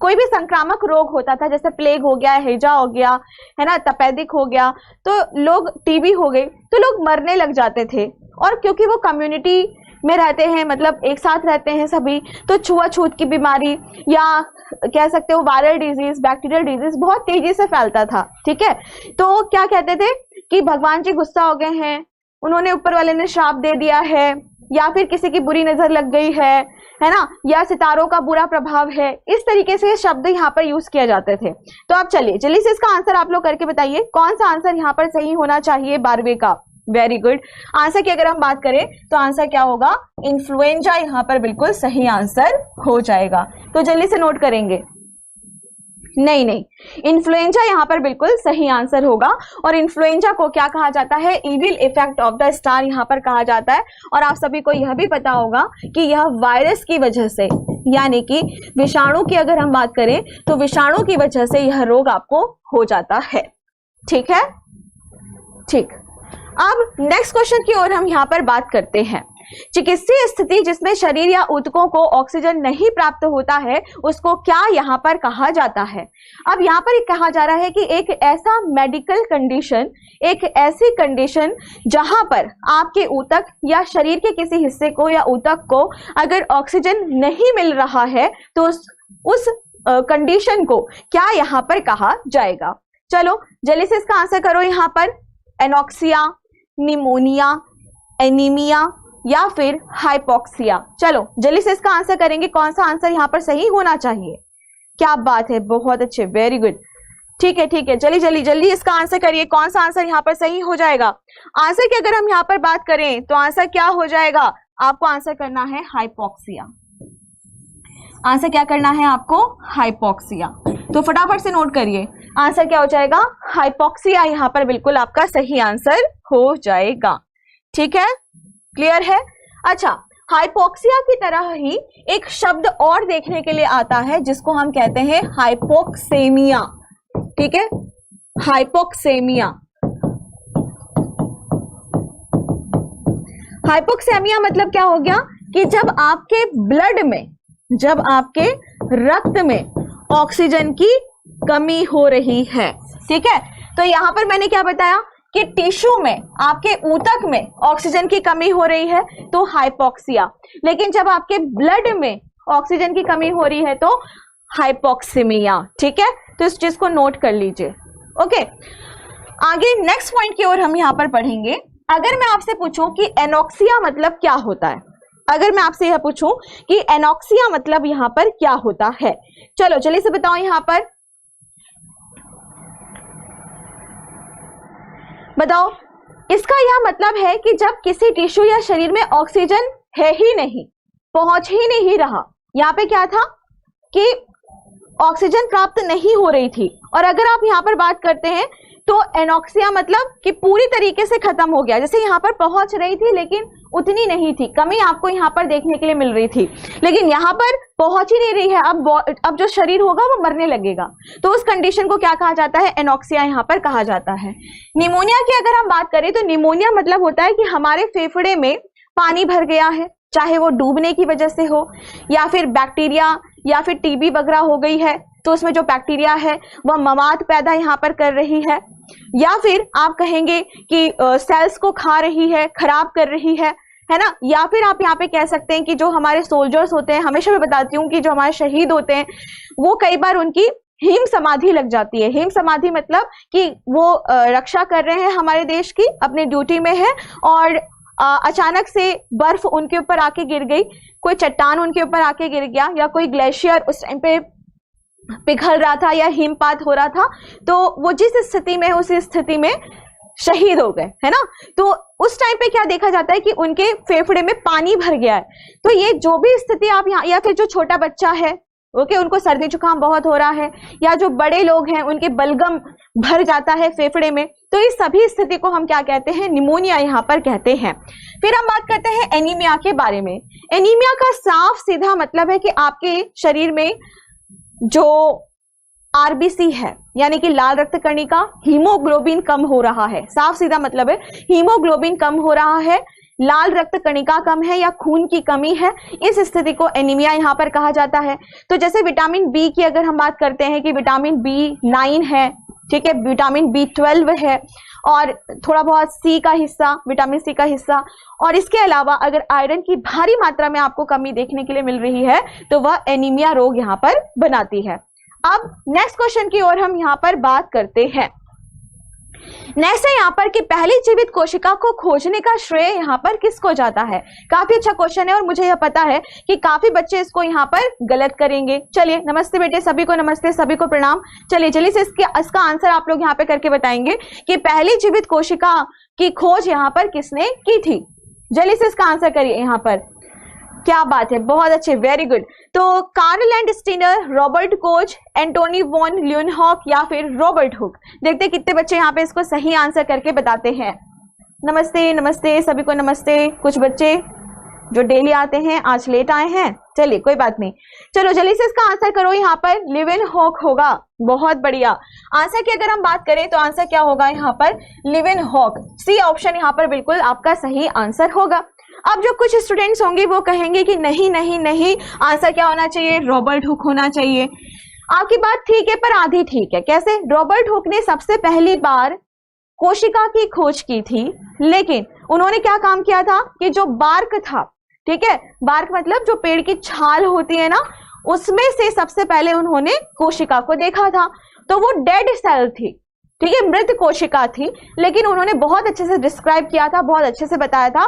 कोई भी संक्रामक रोग होता था, जैसे प्लेग हो गया, हैजा हो गया, है ना, तपेदिक हो गया, तो लोग, टीबी हो गई, तो लोग मरने लग जाते थे। और क्योंकि वो कम्युनिटी में रहते हैं, मतलब एक साथ रहते हैं सभी, तो छुआछूत की बीमारी या कह सकते हो वायरल डिजीज, बैक्टीरियल डिजीज बहुत तेजी से फैलता था। ठीक है। तो क्या कहते थे कि भगवान जी गुस्सा हो गए हैं, उन्होंने, ऊपर वाले ने श्राप दे दिया है, या फिर किसी की बुरी नजर लग गई है ना, या सितारों का बुरा प्रभाव है। इस तरीके से शब्द यहाँ पर यूज किए जाते थे। तो आप चलिए जल्दी से इसका आंसर आप लोग करके बताइए, कौन सा आंसर यहाँ पर सही होना चाहिए 12वें का? Very good. आंसर की अगर हम बात करें तो आंसर क्या होगा? इन्फ्लुएंजा यहाँ पर बिल्कुल सही आंसर हो जाएगा। तो जल्दी से नोट करेंगे। नहीं नहीं, इन्फ्लुएंजा यहाँ पर बिल्कुल सही आंसर होगा। और इन्फ्लुएंजा को क्या कहा जाता है? Evil effect of the star यहाँ पर कहा जाता है। और आप सभी को यह भी पता होगा कि यह वायरस की वजह से, यानी कि विषाणु की अगर हम बात करें तो विषाणु की वजह से यह रोग आपको हो जाता है। ठीक है, ठीक। अब नेक्स्ट क्वेश्चन की ओर हम यहाँ पर बात करते हैं। चिकित्सीय स्थिति जिसमें शरीर या ऊतकों को ऑक्सीजन नहीं प्राप्त होता है उसको क्या यहाँ पर कहा जाता है? अब यहाँ पर कहा जा रहा है कि एक ऐसा मेडिकल कंडीशन, एक ऐसी कंडीशन जहां पर आपके ऊतक या शरीर के किसी हिस्से को या ऊतक को अगर ऑक्सीजन नहीं मिल रहा है तो उस कंडीशन को क्या यहाँ पर कहा जाएगा? चलो जल्दी से इसका आंसर करो यहाँ पर। एनॉक्सिया, निमोनिया, एनीमिया या फिर हाइपोक्सिया। चलो जल्दी से इसका आंसर करेंगे। कौन सा आंसर यहाँ पर सही होना चाहिए? क्या बात है, बहुत अच्छे, वेरी गुड। ठीक है ठीक है, जल्दी इसका आंसर करिए। कौन सा आंसर यहाँ पर सही हो जाएगा? आंसर की अगर हम यहाँ पर बात करें तो आंसर क्या हो जाएगा? आपको आंसर करना है हाइपोक्सिया। आंसर क्या करना है आपको? हाइपोक्सिया। तो फटाफट से नोट करिए, आंसर क्या हो जाएगा? हाइपोक्सिया यहाँ पर बिल्कुल आपका सही आंसर हो जाएगा। ठीक है, क्लियर है? अच्छा, हाइपोक्सिया की तरह ही एक शब्द और देखने के लिए आता है जिसको हम कहते हैं हाइपोक्सेमिया। ठीक है, हाइपोक्सेमिया। हाइपोक्सेमिया मतलब क्या हो गया कि जब आपके ब्लड में, जब आपके रक्त में ऑक्सीजन की कमी हो रही है। ठीक है, तो यहां पर मैंने क्या बताया कि टिश्यू में, आपके ऊतक में ऑक्सीजन की कमी हो रही है तो हाइपोक्सिया, लेकिन जब आपके ब्लड में ऑक्सीजन की कमी हो रही है तो हाइपोक्सेमिया। ठीक है, तो इस चीज को नोट कर लीजिए। ओके, आगे नेक्स्ट पॉइंट की ओर हम यहां पर पढ़ेंगे। अगर मैं आपसे पूछूं कि एनॉक्सिया मतलब क्या होता है, अगर मैं आपसे यह पूछूं कि एनॉक्सिया मतलब यहां पर क्या होता है, चलो जल्दी से बताओ। यहां पर बताओ। इसका यह मतलब है कि जब किसी टिश्यू या शरीर में ऑक्सीजन है ही नहीं, पहुंच ही नहीं रहा, यहां पे क्या था कि ऑक्सीजन प्राप्त नहीं हो रही थी, और अगर आप यहां पर बात करते हैं तो एनॉक्सिया मतलब कि पूरी तरीके से खत्म हो गया। जैसे यहां पर पहुंच रही थी लेकिन उतनी नहीं थी, कमी आपको यहां पर देखने के लिए मिल रही थी, लेकिन यहां पर पहुंच ही नहीं रही है। अब जो शरीर होगा वो मरने लगेगा, तो उस कंडीशन को क्या कहा जाता है? एनॉक्सिया यहां पर कहा जाता है। निमोनिया की अगर हम बात करें तो निमोनिया मतलब होता है कि हमारे फेफड़े में पानी भर गया है, चाहे वो डूबने की वजह से हो या फिर बैक्टीरिया या फिर टीबी वगैरह हो गई है तो उसमें जो बैक्टीरिया है वह मवाद पैदा यहाँ पर कर रही है, या फिर आप कहेंगे कि सेल्स को खा रही है, खराब कर रही है ना। या फिर आप यहाँ पे कह सकते हैं कि जो हमारे सोल्जर्स होते हैं, हमेशा मैं बताती हूँ कि जो हमारे शहीद होते हैं वो कई बार उनकी हिम समाधि लग जाती है। हिम समाधि मतलब कि वो रक्षा कर रहे हैं हमारे देश की, अपने ड्यूटी में है, और अचानक से बर्फ उनके ऊपर आके गिर गई, कोई चट्टान उनके ऊपर आके गिर गया, या कोई ग्लेशियर उस टाइम पे पिघल रहा था या हिमपात हो रहा था, तो वो जिस स्थिति में, उस स्थिति में शहीद हो गए, है ना। तो उस टाइम पे क्या देखा जाता है कि उनके फेफड़े में पानी भर गया है। तो ये जो भी स्थिति आप यहाँ, या फिर जो छोटा बच्चा है, ओके, उनको सर्दी जुकाम बहुत हो रहा है, या जो बड़े लोग हैं उनके बलगम भर जाता है फेफड़े में, तो इस सभी स्थिति को हम क्या कहते हैं? निमोनिया यहाँ पर कहते हैं। फिर हम बात करते हैं एनीमिया के बारे में। एनीमिया का साफ सीधा मतलब है कि आपके शरीर में जो आरबीसी है, यानी कि लाल रक्त कणिका, हीमोग्लोबिन कम हो रहा है। साफ सीधा मतलब है हीमोग्लोबिन कम हो रहा है, लाल रक्त कणिका कम है, या खून की कमी है। इस स्थिति को एनीमिया यहाँ पर कहा जाता है। तो जैसे विटामिन बी की अगर हम बात करते हैं कि विटामिन B9 है, ठीक है, विटामिन B12 है, और थोड़ा बहुत सी का हिस्सा, विटामिन सी का हिस्सा, और इसके अलावा अगर आयरन की भारी मात्रा में आपको कमी देखने के लिए मिल रही है तो वह एनीमिया रोग यहाँ पर बनाती है। अब नेक्स्ट क्वेश्चन की ओर हम यहाँ पर बात करते हैं। नेक्स्ट है यहाँ पर कि पहली जीवित कोशिका को खोजने का श्रेय यहाँ पर किसको जाता है? काफी अच्छा क्वेश्चन है और मुझे यह पता है कि काफी बच्चे इसको यहाँ पर गलत करेंगे। चलिए, नमस्ते बेटे, सभी को नमस्ते, सभी को प्रणाम। चलिए जल्दी से इसका आंसर आप लोग यहाँ पे करके बताएंगे कि पहली जीवित कोशिका की खोज यहाँ पर किसने की थी। जल्दी से इसका आंसर करिए यहाँ पर। क्या बात है, बहुत अच्छे, वेरी गुड। तो Karl Landsteiner, Robert Koch, Antonie van Leeuwenhoek या फिर रॉबर्ट हुक। देखते हैं कितने बच्चे यहाँ पे इसको सही आंसर करके बताते हैं। नमस्ते नमस्ते सभी को, नमस्ते। कुछ बच्चे जो डेली आते हैं आज लेट आए हैं, चलिए कोई बात नहीं। चलो जल्दी से इसका आंसर करो। यहाँ पर ल्यूवेनहॉक होगा, बहुत बढ़िया। आंसर की अगर हम बात करें तो आंसर क्या होगा यहाँ पर, ल्यूवेनहॉक। सी ऑप्शन यहाँ पर बिल्कुल आपका सही आंसर होगा। अब जो कुछ स्टूडेंट्स होंगे वो कहेंगे कि नहीं नहीं नहीं, आंसर क्या होना चाहिए, रॉबर्ट हुक होना चाहिए। आपकी बात ठीक है पर आधी ठीक है। कैसे? रॉबर्ट हुक ने सबसे पहली बार कोशिका की खोज की थी, लेकिन उन्होंने क्या काम किया था कि जो बार्क था, ठीक है, बार्क मतलब जो पेड़ की छाल होती है ना, उसमें से सबसे पहले उन्होंने कोशिका को देखा था। तो वो डेड सेल थी, ठीक है, मृत कोशिका थी, लेकिन उन्होंने बहुत अच्छे से डिस्क्राइब किया था, बहुत अच्छे से बताया था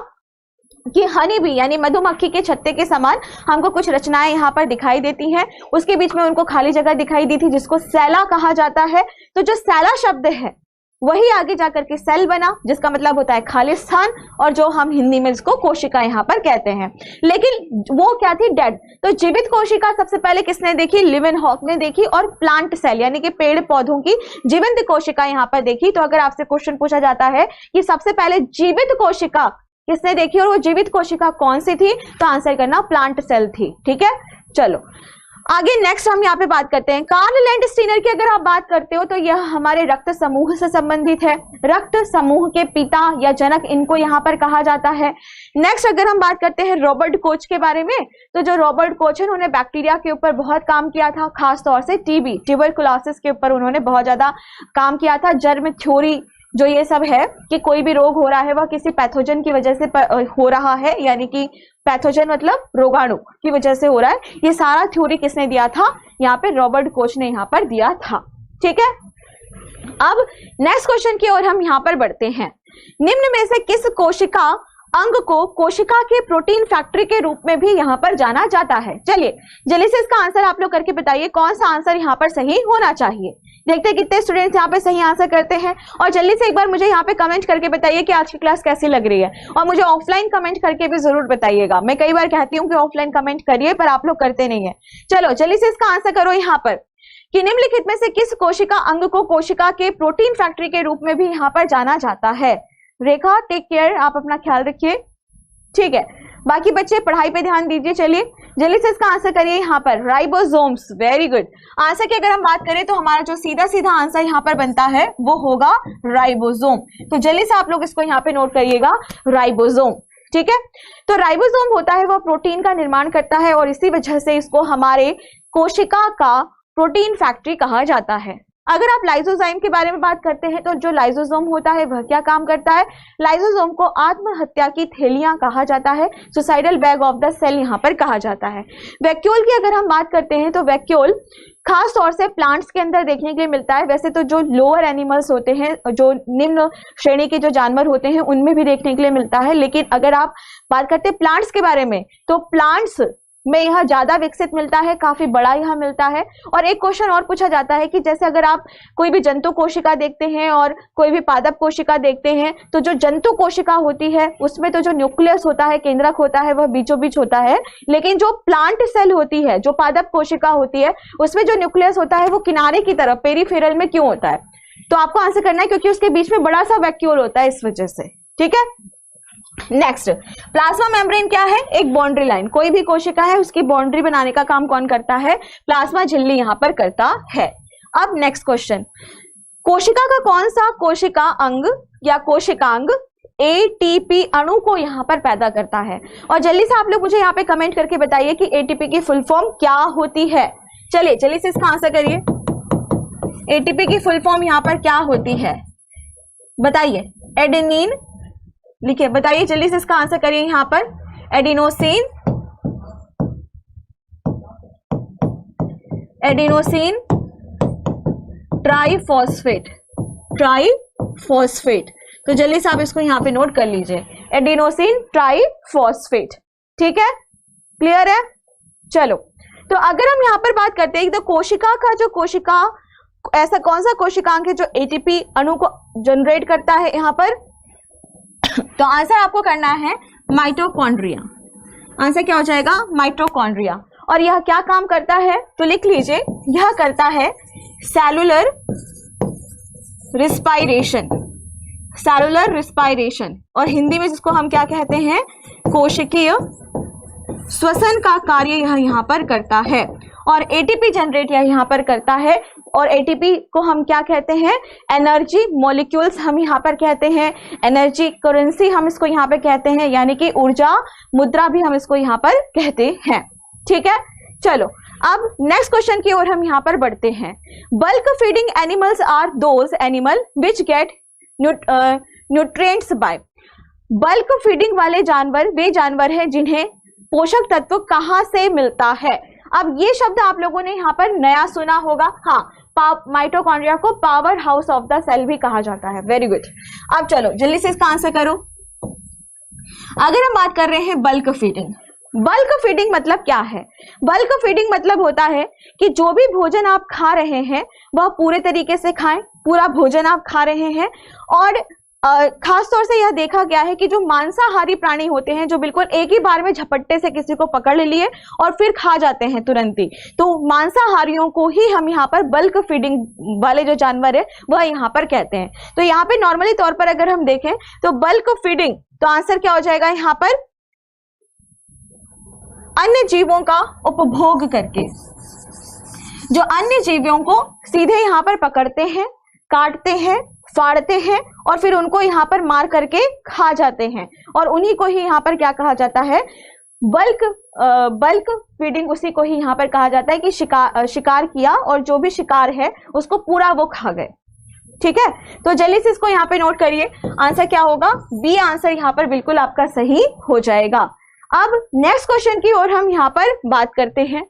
कि हनी बी यानी मधुमक्खी के छत्ते के समान हमको कुछ रचनाएं यहाँ पर दिखाई देती हैं। उसके बीच में उनको खाली जगह दिखाई दी थी जिसको सेला कहा जाता है। तो जो सेला शब्द है वही आगे जाकर के सेल बना, जिसका मतलब होता है खाली स्थान, और जो हम हिंदी में इसको कोशिका यहाँ पर कहते हैं। लेकिन वो क्या थी, डेड। तो जीवित कोशिका सबसे पहले किसने देखी, ल्यूवेनहॉक ने देखी, और प्लांट सेल यानी कि पेड़ पौधों की जीवंत कोशिका यहाँ पर देखी। तो अगर आपसे क्वेश्चन पूछा जाता है कि सबसे पहले जीवित कोशिका किसने देखी और वो जीवित कोशिका कौन सी थी, तो आंसर करना प्लांट सेल थी। ठीक है, चलो आगे नेक्स्ट हम यहाँ पे बात करते हैं। कार्ल लैंडस्टीनर की अगर आप बात करते हो तो यह हमारे रक्त समूह से संबंधित है। रक्त समूह के पिता या जनक इनको यहाँ पर कहा जाता है। नेक्स्ट अगर हम बात करते हैं रॉबर्ट कोच के बारे में, तो जो रॉबर्ट कोच है उन्होंने बैक्टीरिया के ऊपर बहुत काम किया था, खास तौर से टीबी ट्यूबरकुलोसिस के ऊपर उन्होंने बहुत ज्यादा काम किया था। जर्म थ्योरी जो ये सब है कि कोई भी रोग हो रहा है वह किसी पैथोजन की वजह से हो रहा है, यानी कि पैथोजन मतलब रोगाणु की वजह से हो रहा है, ये सारा थ्योरी किसने दिया था, यहाँ पे रॉबर्ट कोच ने यहाँ पर दिया था। ठीक है, अब नेक्स्ट क्वेश्चन की ओर हम यहाँ पर बढ़ते हैं। निम्न में से किस कोशिका अंग को कोशिका के प्रोटीन फैक्ट्री के रूप में भी यहाँ पर जाना जाता है? चलिए जल्दी से इसका आंसर आप लोग करके बताइए, कौन सा आंसर यहाँ पर सही होना चाहिए। देखते हैं कितने स्टूडेंट्स यहाँ पे सही आंसर करते हैं, और जल्दी से एक बार मुझे यहाँ पे कमेंट करके बताइए कि आज की क्लास कैसी लग रही है, और मुझे ऑफलाइन कमेंट करके भी जरूर बताइएगा। मैं कई बार कहती हूँ कि ऑफलाइन कमेंट करिए पर आप लोग करते नहीं है। चलो जल्दी से इसका आंसर करो यहाँ पर कि निम्नलिखित में से किस कोशिका अंग को कोशिका के प्रोटीन फैक्ट्री के रूप में भी यहाँ पर जाना जाता है। रेखा टेक केयर, आप अपना ख्याल रखिए। ठीक है, बाकी बच्चे पढ़ाई पे ध्यान दीजिए। चलिए जल्दी से इसका आंसर करिए यहाँ पर, राइबोसोम्स। Very good. आंसर की अगर हम बात करें तो हमारा जो सीधा सीधा आंसर यहाँ पर बनता है वो होगा राइबोसोम। तो जल्दी से आप लोग इसको यहाँ पे नोट करिएगा, राइबोसोम। ठीक है, तो राइबोसोम होता है वो प्रोटीन का निर्माण करता है, और इसी वजह से इसको हमारे कोशिका का प्रोटीन फैक्ट्री कहा जाता है। अगर आप लाइसोजाइम के बारे में बात करते हैं तो जो लाइसोसोम होता है वह क्या काम करता है, लाइसोसोम को आत्महत्या की थैलियां कहा जाता है, suicidal bag of the cell यहाँ पर कहा जाता है। वैक्यूल की अगर हम बात करते हैं तो वैक्यूल खास तौर से प्लांट्स के अंदर देखने के लिए मिलता है। वैसे तो जो लोअर एनिमल्स होते हैं, जो निम्न श्रेणी के जो जानवर होते हैं, उनमें भी देखने के लिए मिलता है, लेकिन अगर आप बात करते हैं प्लांट्स के बारे में तो प्लांट्स में यह ज्यादा विकसित मिलता है, काफी बड़ा यह मिलता है। और एक क्वेश्चन और पूछा जाता है कि जैसे अगर आप कोई भी जंतु कोशिका देखते हैं और कोई भी पादप कोशिका देखते हैं, तो जो जंतु कोशिका होती है उसमें तो जो न्यूक्लियस होता है, केंद्रक होता है, वह बीचों बीच होता है, लेकिन जो प्लांट सेल होती है, जो पादप कोशिका होती है, उसमें जो न्यूक्लियस होता है वो किनारे की तरफ पेरिफेरल में क्यों होता है? तो आपको आंसर करना है क्योंकि उसके बीच में बड़ा सा वैक्यूल होता है, इस वजह से। ठीक है, नेक्स्ट प्लाज्मा मेम्ब्रेन क्या है, एक बाउंड्री लाइन। कोई भी कोशिका है उसकी बाउंड्री बनाने का काम कौन करता है, प्लाज्मा झिल्ली यहाँ पर करता है। अब नेक्स्ट क्वेश्चन, कोशिका का कौन सा कोशिका अंग या कोशिकांग एटीपी अणु को यहाँ पर पैदा करता है? और जल्दी से आप लोग मुझे यहाँ पे कमेंट करके बताइए कि एटीपी की फुल फॉर्म क्या होती है। चलिए जल्दी से इसका आंसर करिए, एटीपी की फुल फॉर्म यहाँ पर क्या होती है बताइए। एडेनिन लिखिए, बताइए जल्दी से इसका आंसर करिए यहाँ पर, एडिनोसिन, एडिनोसिन ट्राइफॉस्फेट, ट्राइफॉस्फेट। तो जल्दी से आप इसको यहाँ पे नोट कर लीजिए, एडिनोसिन ट्राइफॉस्फेट। ठीक है, क्लियर है। चलो तो अगर हम यहाँ पर बात करते हैं तो कोशिका का जो कोशिका, ऐसा कौन सा कोशिकांग है जो एटीपी अणु को जनरेट करता है यहाँ पर? तो आंसर आपको करना है माइटोकॉन्ड्रिया। आंसर क्या हो जाएगा? माइटोकॉन्ड्रिया। और यह क्या काम करता है? तो लिख लीजिए, यह करता है सेलुलर रिस्पायरेशन, सेलुलर रिस्पायरेशन, और हिंदी में जिसको हम क्या कहते हैं? कोशिकीय श्वसन का कार्य यह यहाँ पर करता है, और एटीपी जनरेट यह यहाँ पर करता है। और एटीपी को हम क्या कहते हैं? एनर्जी मॉलिक्यूल्स हम यहाँ पर कहते हैं, एनर्जी करेंसी हम इसको यहाँ पर कहते हैं, यानी कि ऊर्जा मुद्रा भी हम इसको यहाँ पर कहते हैं। ठीक है, चलो अब नेक्स्ट क्वेश्चन की ओर हम यहाँ पर बढ़ते हैं। Bulk feeding animals are those animal which get nutrients by. Bulk feeding वाले जानवर वे जानवर हैं जिन्हें पोषक तत्व कहाँ से मिलता है। अब ये शब्द आप लोगों ने यहाँ पर नया सुना होगा। हाँ, माइटोकॉन्ड्रिया को powerhouse of the cell भी कहा जाता है। Very good. अब चलो जल्दी से इसका आंसर करो। अगर हम बात कर रहे हैं बल्क फीडिंग, बल्क फीडिंग मतलब क्या है? बल्क फीडिंग मतलब होता है कि जो भी भोजन आप खा रहे हैं वह पूरे तरीके से खाएं, पूरा भोजन आप खा रहे हैं। और खास तौर से यह देखा गया है कि जो मांसाहारी प्राणी होते हैं, जो बिल्कुल एक ही बार में झपट्टे से किसी को पकड़ लिए और फिर खा जाते हैं तुरंत ही, तो मांसाहारियों को ही हम यहाँ पर बल्क फीडिंग वाले जो जानवर है वह यहाँ पर कहते हैं। तो यहाँ पे नॉर्मली तौर पर अगर हम देखें तो बल्क फीडिंग, तो आंसर क्या हो जाएगा यहाँ पर? अन्य जीवों का उपभोग करके, जो अन्य जीवों को सीधे यहाँ पर पकड़ते हैं, काटते हैं, फाड़ते हैं और फिर उनको यहाँ पर मार करके खा जाते हैं, और उन्हीं को ही यहाँ पर क्या कहा जाता है? बल्क फीडिंग उसी को ही यहाँ पर कहा जाता है कि शिकार किया और जो भी शिकार है उसको पूरा वो खा गए। ठीक है, तो जल्दी से इसको यहाँ पे नोट करिए। आंसर क्या होगा? बी आंसर यहाँ पर बिल्कुल आपका सही हो जाएगा। अब नेक्स्ट क्वेश्चन की ओर हम यहाँ पर बात करते हैं।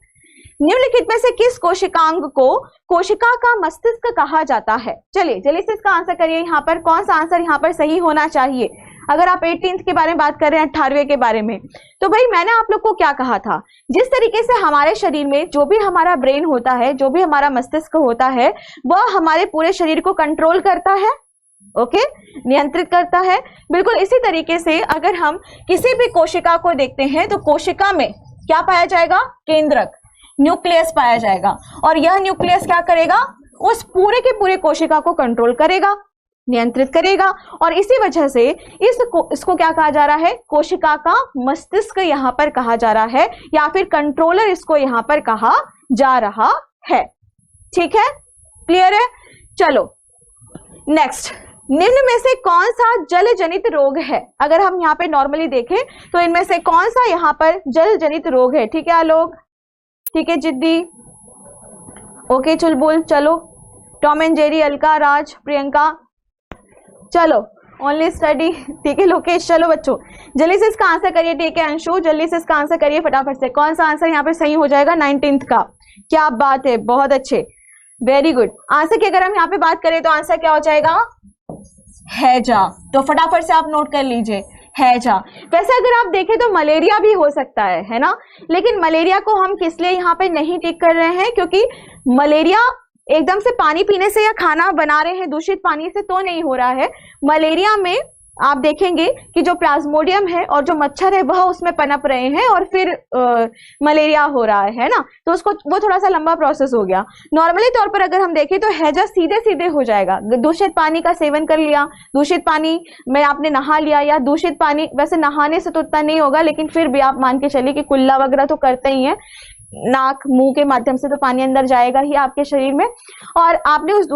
निम्नलिखित में से किस कोशिकांग को कोशिका का मस्तिष्क कहा जाता है? चलिए जल्दी से इसका आंसर करिए। यहाँ पर कौन सा आंसर यहाँ पर सही होना चाहिए? अगर आप 18th के बारे में बात कर रहे हैं, 18वें के बारे में, तो भाई मैंने आप लोग को क्या कहा था? जिस तरीके से हमारे शरीर में जो भी हमारा ब्रेन होता है, जो भी हमारा मस्तिष्क होता है, वह हमारे पूरे शरीर को कंट्रोल करता है, ओके, नियंत्रित करता है। बिल्कुल इसी तरीके से अगर हम किसी भी कोशिका को देखते हैं तो कोशिका में क्या पाया जाएगा? केंद्रक, न्यूक्लियस पाया जाएगा, और यह न्यूक्लियस क्या करेगा? उस पूरे के पूरे कोशिका को कंट्रोल करेगा, नियंत्रित करेगा। और इसी वजह से इसको क्या कहा जा रहा है? कोशिका का मस्तिष्क यहाँ पर कहा जा रहा है, या फिर कंट्रोलर इसको यहाँ पर कहा जा रहा है। ठीक है, क्लियर है? चलो नेक्स्ट, निम्न में से कौन सा जल जनित रोग है? अगर हम यहाँ पे नॉर्मली देखें तो इनमें से कौन सा यहाँ पर जल जनित रोग है? ठीक है आलोक, ठीक है जिद्दी, ओके चुलबुल, चलो टॉम एंड जेरी, अलका, राज, प्रियंका, चलो ओनली स्टडी, ठीक है लोकेश, चलो बच्चों जल्दी से इसका आंसर करिए। ठीक है अंशु, जल्दी से इसका आंसर करिए फटाफट से। कौन सा आंसर यहाँ पे सही हो जाएगा? 19th का। क्या बात है, बहुत अच्छे, वेरी गुड। आंसर की अगर हम यहाँ पे बात करें तो आंसर क्या हो जाएगा? हैजा। तो फटाफट से आप नोट कर लीजिए, हैजा। वैसे अगर आप देखें तो मलेरिया भी हो सकता है ना, लेकिन मलेरिया को हम किस लिए यहाँ पे नहीं टिक कर रहे हैं? क्योंकि मलेरिया एकदम से पानी पीने से या खाना बना रहे हैं दूषित पानी से तो नहीं हो रहा है। मलेरिया में आप देखेंगे कि जो प्लाज्मोडियम है और जो मच्छर है वह उसमें पनप रहे हैं और फिर मलेरिया हो रहा है ना, तो उसको वो थोड़ा सा लंबा प्रोसेस हो गया। नॉर्मली तौर पर अगर हम देखें तो हैजा सीधे सीधे हो जाएगा। दूषित पानी का सेवन कर लिया, दूषित पानी में आपने नहा लिया, या दूषित पानी, वैसे नहाने से तो उतना नहीं होगा लेकिन फिर भी आप मान के चलिए कि कुल्ला वगैरह तो करते ही हैं, नाक मुंह के माध्यम से तो पानी अंदर जाएगा ही आपके शरीर में, और आपने उस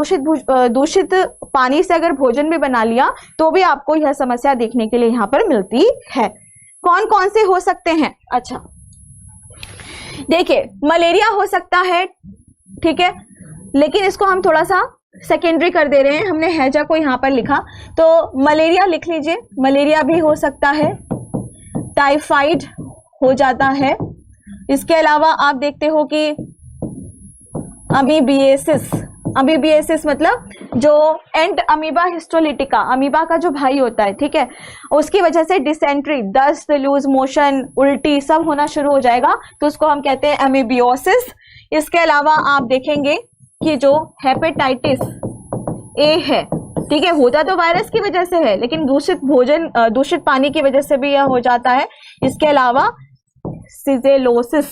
दूषित पानी से अगर भोजन भी बना लिया तो भी आपको यह समस्या देखने के लिए यहाँ पर मिलती है। कौन कौन से हो सकते हैं? अच्छा देखिए, मलेरिया हो सकता है, ठीक है, लेकिन इसको हम थोड़ा सा सेकेंडरी कर दे रहे हैं, हमने हैजा को यहाँ पर लिखा तो मलेरिया लिख लीजिए, मलेरिया भी हो सकता है, टाइफाइड हो जाता है। इसके अलावा आप देखते हो कि अमीबिएसिस, अमीबिएसिस मतलब जो एंड अमीबा हिस्टोलिटिका, अमीबा का जो भाई होता है, ठीक है, उसकी वजह से डिसेंट्री, दस्त, लूज मोशन, उल्टी सब होना शुरू हो जाएगा, तो उसको हम कहते हैं अमीबियोसिस। इसके अलावा आप देखेंगे कि जो हेपेटाइटिस ए है, ठीक है, होता तो वायरस की वजह से है लेकिन दूषित भोजन, दूषित पानी की वजह से भी यह हो जाता है। इसके अलावा सिजेलोसिस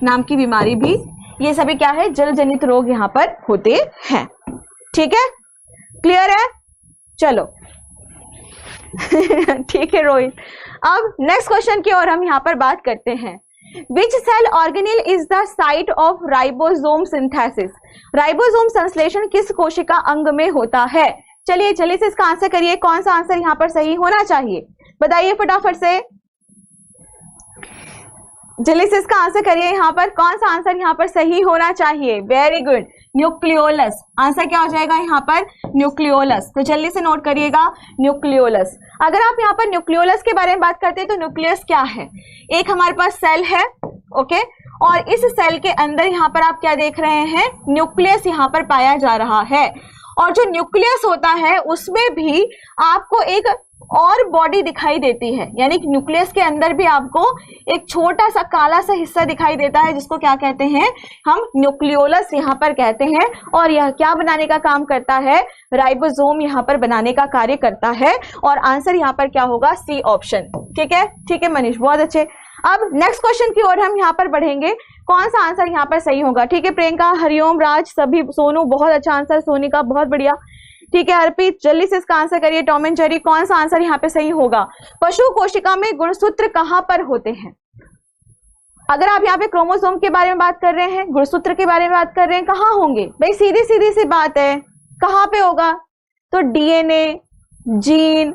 नाम की बीमारी भी, ये सभी क्या है, जल जनित रोग यहाँ पर होते हैं। ठीक है, क्लियर है, चलो ठीक है रोहित। अब नेक्स्ट क्वेश्चन की ओर हम यहाँ पर बात करते हैं। Which cell organelle is the site of ribosome synthesis? Ribosome संश्लेषण किस कोशिका अंग में होता है? चलिए जल्दी से इसका आंसर करिए, कौन सा आंसर यहाँ पर सही होना चाहिए, बताइए फटाफट से, जल्दी से इसका आंसर करिए, यहाँ पर कौन सा आंसर यहाँ पर सही होना चाहिए। Very good, nucleolus. आंसर क्या हो जाएगा यहाँ पर, न्यूक्लियोलस। तो जल्दी से नोट करिएगा, न्यूक्लियोलस। अगर आप यहाँ पर न्यूक्लियोलस के बारे में बात करते हैं तो न्यूक्लियस क्या है, एक हमारे पास सेल है, ओके, और इस सेल के अंदर यहाँ पर आप क्या देख रहे हैं, न्यूक्लियस यहाँ पर पाया जा रहा है। और जो न्यूक्लियस होता है उसमें भी आपको एक और बॉडी दिखाई देती है, यानी कि न्यूक्लियस के अंदर भी आपको एक छोटा सा काला सा हिस्सा दिखाई देता है, जिसको क्या कहते हैं, हम न्यूक्लियोलस यहाँ पर कहते हैं। और यह क्या बनाने का काम करता है, राइबोसोम यहाँ पर बनाने का कार्य करता है। और आंसर यहाँ पर क्या होगा, सी ऑप्शन। ठीक है, ठीक है मनीष, बहुत अच्छे। अब नेक्स्ट क्वेश्चन की ओर हम यहाँ पर बढ़ेंगे, कौन सा आंसर यहाँ पर सही होगा। ठीक है प्रियंका, हरिओम, राज, सभी, सोनू, बहुत अच्छा आंसर, सोनिका बहुत बढ़िया। ठीक है अर्पित, जल्दी से इसका आंसर करिए। टॉम एंड जेरी, कौन सा आंसर यहाँ पे सही होगा। पशु कोशिका में गुणसूत्र कहाँ पर होते हैं। अगर आप यहाँ पे क्रोमोसोम के बारे में बात कर रहे हैं, गुणसूत्र के बारे में बात कर रहे हैं, कहाँ होंगे भाई, सीधी सीधी सी बात है, कहाँ पे होगा, तो डीएनए, जीन,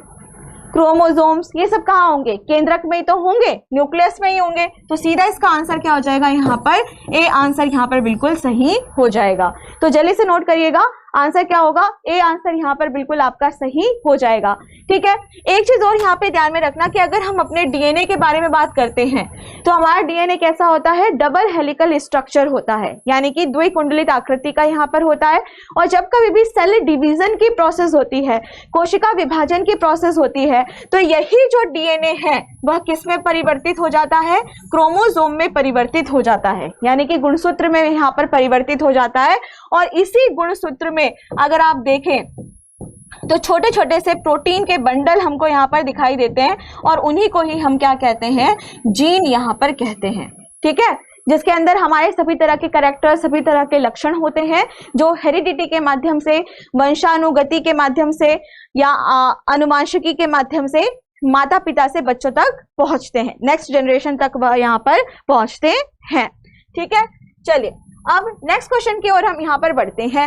क्रोमोसोम्स, ये सब कहाँ होंगे, केंद्रक में ही तो होंगे, न्यूक्लियस में ही होंगे। तो सीधा इसका आंसर क्या हो जाएगा यहाँ पर, ए आंसर यहाँ पर बिल्कुल सही हो जाएगा। तो जल्दी से नोट करिएगा, आंसर क्या होगा, ए आंसर यहाँ पर बिल्कुल आपका सही हो जाएगा। ठीक है, एक चीज और यहाँ पे ध्यान में रखना कि अगर हम अपने डीएनए के बारे में बात करते हैं तो हमारा डीएनए कैसा होता है, डबल हेलिकल स्ट्रक्चर होता है, यानी कि द्विकुंडलित आकृति का यहाँ पर होता है। और जब कभी भी सेल डिवीजन की प्रोसेस होती है, कोशिका विभाजन की प्रोसेस होती है, तो यही जो डीएनए है वह किस में परिवर्तित हो जाता है, क्रोमोसोम में परिवर्तित हो जाता है, यानी कि गुणसूत्र में यहाँ पर परिवर्तित हो जाता है। और इसी गुणसूत्र में अगर आप देखें तो छोटे छोटे से प्रोटीन के बंडल हमको यहाँ पर दिखाई देते हैं, और उन्हीं को ही हम क्या कहते हैं, जीन यहाँ पर कहते हैं। ठीक है, जिसके अंदर हमारे सभी तरह के कैरेक्टर, सभी तरह के लक्षण होते हैं, जो हेरिडिटी के माध्यम से, वंशानुगति के माध्यम से या अनुवांशिकी के माध्यम से माता पिता से बच्चों तक पहुंचते हैं, नेक्स्ट जनरेशन तक वह यहाँ पर पहुंचते हैं। ठीक है, चलिए अब नेक्स्ट क्वेश्चन की ओर हम यहाँ पर बढ़ते हैं।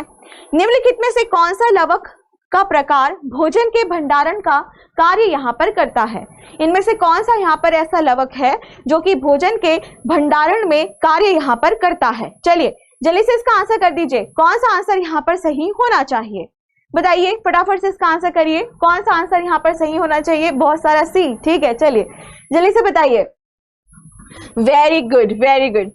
निम्नलिखित में से कौन सा लवक का प्रकार भोजन के भंडारण का कार्य यहाँ पर करता है। इनमें से कौन सा यहाँ पर ऐसा लवक है जो कि भोजन के भंडारण में कार्य यहाँ पर करता है। चलिए जल्दी से इसका आंसर कर दीजिए, कौन सा आंसर यहाँ पर सही होना चाहिए, बताइए फटाफट से इसका आंसर करिए, कौन सा आंसर यहाँ पर सही होना चाहिए। बहुत सारा सी, ठीक है, चलिए जल्दी से बताइए। Very good, very good.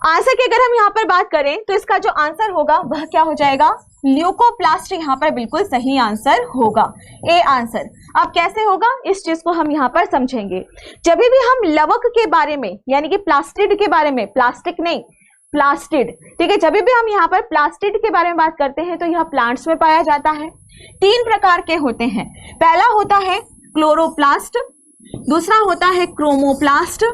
Answer की अगर हम यहाँ पर बात करें तो इसका जो आंसर होगा वह क्या हो जाएगा, ल्यूकोप्लास्ट यहाँ पर बिल्कुल सही आंसर होगा, ए आंसर। अब कैसे होगा इस चीज को हम यहाँ पर समझेंगे। जब भी हम लवक के बारे में, यानी कि प्लास्टिड के बारे में, प्लास्टिक नहीं प्लास्टिड, ठीक है, जब भी हम यहाँ पर प्लास्टिड के बारे में बात करते हैं तो यह प्लांट्स में पाया जाता है। 3 प्रकार के होते हैं, पहला होता है क्लोरोप्लास्ट, दूसरा होता है क्रोमोप्लास्ट,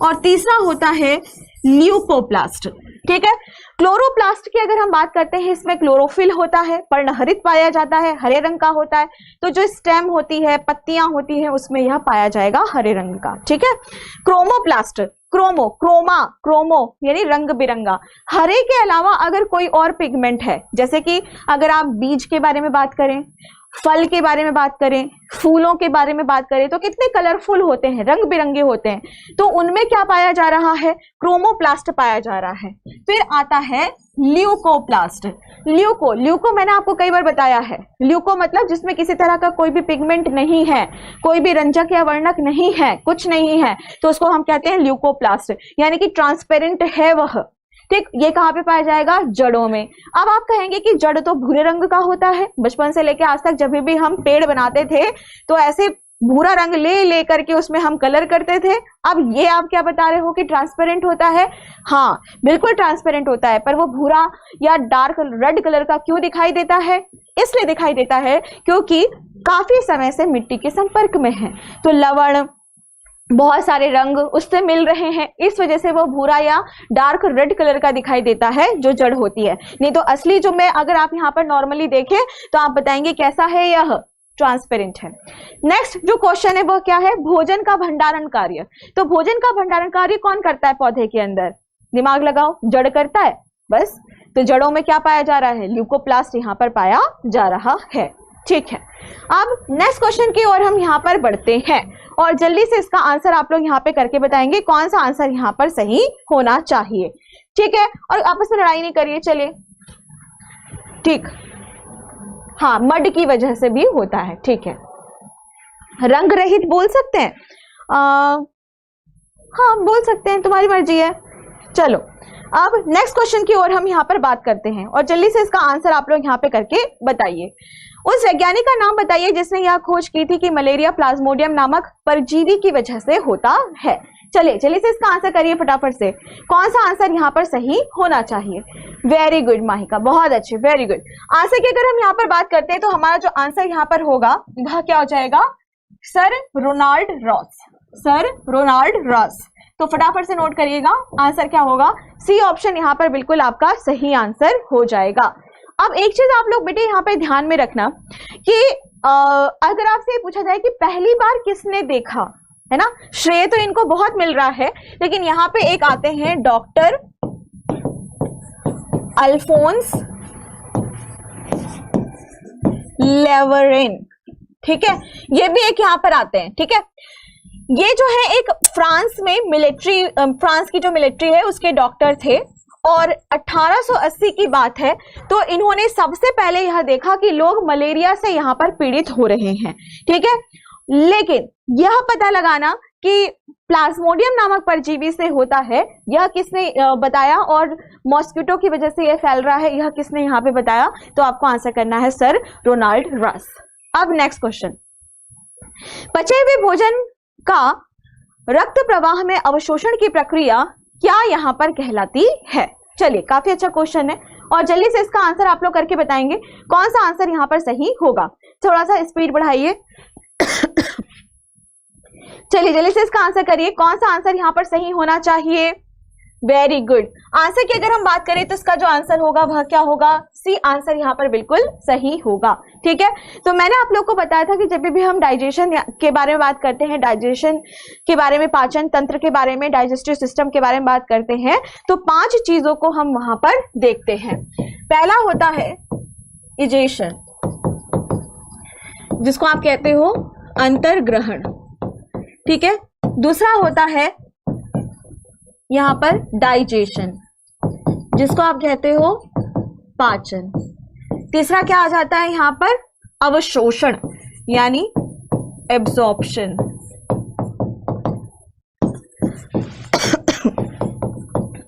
और तीसरा होता है ल्यूकोप्लास्ट। ठीक है, क्लोरोप्लास्ट की अगर हम बात करते हैं, इसमें क्लोरोफिल होता है, पर्णहरित पाया जाता है, हरे रंग का होता है। तो जो स्टेम होती है, पत्तियां होती हैं, उसमें यह पाया जाएगा हरे रंग का। ठीक है, क्रोमोप्लास्ट, क्रोमो, क्रोमा, क्रोमो यानी रंग बिरंगा। हरे के अलावा अगर कोई और पिगमेंट है, जैसे कि अगर आप बीज के बारे में बात करें, फल के बारे में बात करें, फूलों के बारे में बात करें, तो कितने कलरफुल होते हैं, रंग बिरंगे होते हैं। तो उनमें क्या पाया जा रहा है, क्रोमोप्लास्ट पाया जा रहा है। फिर आता है ल्यूकोप्लास्ट। ल्यूको, ल्यूको मैंने आपको कई बार बताया है, ल्यूको मतलब जिसमें किसी तरह का कोई भी पिगमेंट नहीं है, कोई भी रंजक या वर्णक नहीं है, कुछ नहीं है, तो उसको हम कहते हैं ल्यूकोप्लास्ट, यानी कि ट्रांसपेरेंट है वह। ठीक, ये कहाँ पे पाया जाएगा, जड़ों में। अब आप कहेंगे कि जड़ तो भूरे रंग का होता है, बचपन से लेकर आज तक जब भी हम पेड़ बनाते थे तो ऐसे भूरा रंग ले करके उसमें हम कलर करते थे। अब ये आप क्या बता रहे हो कि ट्रांसपेरेंट होता है। हाँ बिल्कुल ट्रांसपेरेंट होता है, पर वो भूरा या डार्क रेड कलर का क्यों दिखाई देता है, इसलिए दिखाई देता है क्योंकि काफी समय से मिट्टी के संपर्क में है। तो लवण, बहुत सारे रंग उससे मिल रहे हैं, इस वजह से वो भूरा या डार्क रेड कलर का दिखाई देता है जो जड़ होती है। नहीं तो असली जो में अगर आप यहाँ पर नॉर्मली देखें तो आप बताएंगे कैसा है, यह ट्रांसपेरेंट है। नेक्स्ट जो क्वेश्चन है वो क्या है, भोजन का भंडारण कार्य। तो भोजन का भंडारण कार्य कौन करता है पौधे के अंदर, दिमाग लगाओ, जड़ करता है बस। तो जड़ों में क्या पाया जा रहा है, ल्यूकोप्लास्ट यहाँ पर पाया जा रहा है। ठीक है, अब नेक्स्ट क्वेश्चन की ओर हम यहाँ पर बढ़ते हैं और जल्दी से इसका आंसर आप लोग यहाँ पे करके बताएंगे कौन सा आंसर यहाँ पर सही होना चाहिए। ठीक है, और आपस में लड़ाई नहीं करिए, चलिए। ठीक, हाँ, मड की वजह से भी होता है। ठीक है, रंग रहित बोल सकते हैं, हाँ बोल सकते हैं, तुम्हारी मर्जी है। चलो अब नेक्स्ट क्वेश्चन की ओर हम यहाँ पर बात करते हैं और जल्दी से इसका आंसर आप लोग यहाँ पे करके बताइए। उस वैज्ञानिक का नाम बताइए जिसने यह खोज की थी कि मलेरिया प्लाज्मोडियम नामक परजीवी की वजह से होता है। चलिए जल्दी से इसका आंसर करिए फटाफट से, कौन सा आंसर यहाँ पर सही होना चाहिए। वेरी गुड माहिका, बहुत अच्छे, वेरी गुड। आंसर की अगर हम यहाँ पर बात करते हैं तो हमारा जो आंसर यहाँ पर होगा वह क्या हो जाएगा, sir Ronald Ross, sir Ronald Ross. तो फटाफट से नोट करिएगा, आंसर क्या होगा, सी ऑप्शन यहाँ पर बिल्कुल आपका सही आंसर हो जाएगा। अब एक चीज आप लोग बेटे यहाँ पे ध्यान में रखना कि अगर आपसे पूछा जाए कि पहली बार किसने देखा, है ना, श्रेय तो इनको बहुत मिल रहा है, लेकिन यहाँ पे एक आते हैं डॉक्टर अल्फोंस लेवरेन। ठीक है, ये भी एक यहाँ पर आते हैं। ठीक है, ये जो है एक फ्रांस में मिलिट्री, फ्रांस की जो मिलिट्री है उसके डॉक्टर थे और 1880 की बात है। तो इन्होंने सबसे पहले यह देखा कि लोग मलेरिया से यहाँ पर पीड़ित हो रहे हैं। ठीक है, लेकिन यह पता लगाना कि प्लाज्मोडियम नामक परजीवी से होता है यह किसने बताया और मॉस्किटो की वजह से यह फैल रहा है यह किसने यहाँ पे बताया, तो आपको आंसर करना है सर रोनाल्ड रॉस। अब नेक्स्ट क्वेश्चन, पचे हुए भोजन का रक्त प्रवाह में अवशोषण की प्रक्रिया क्या यहाँ पर कहलाती है। चलिए, काफी अच्छा क्वेश्चन है और जल्दी से इसका आंसर आप लोग करके बताएंगे कौन सा आंसर यहाँ पर सही होगा। थोड़ा सा स्पीड बढ़ाइए। चलिए जल्दी से इसका आंसर करिए, कौन सा आंसर यहाँ पर सही होना चाहिए। Very good. आंसर की अगर हम बात करें तो इसका जो आंसर होगा वह क्या होगा, सी आंसर यहाँ पर बिल्कुल सही होगा। ठीक है, तो मैंने आप लोग को बताया था कि जब भी हम डाइजेशन के बारे में बात करते हैं, डाइजेशन के बारे में, पाचन तंत्र के बारे में, डाइजेस्टिव सिस्टम के बारे में बात करते हैं तो 5 चीजों को हम वहां पर देखते हैं। पहला होता है इजेशन, जिसको आप कहते हो अंतर्ग्रहण। ठीक है, दूसरा होता है यहाँ पर डाइजेशन, जिसको आप कहते हो पाचन। तीसरा क्या आ जाता है यहाँ पर, अवशोषण यानी एब्जॉर्प्शन।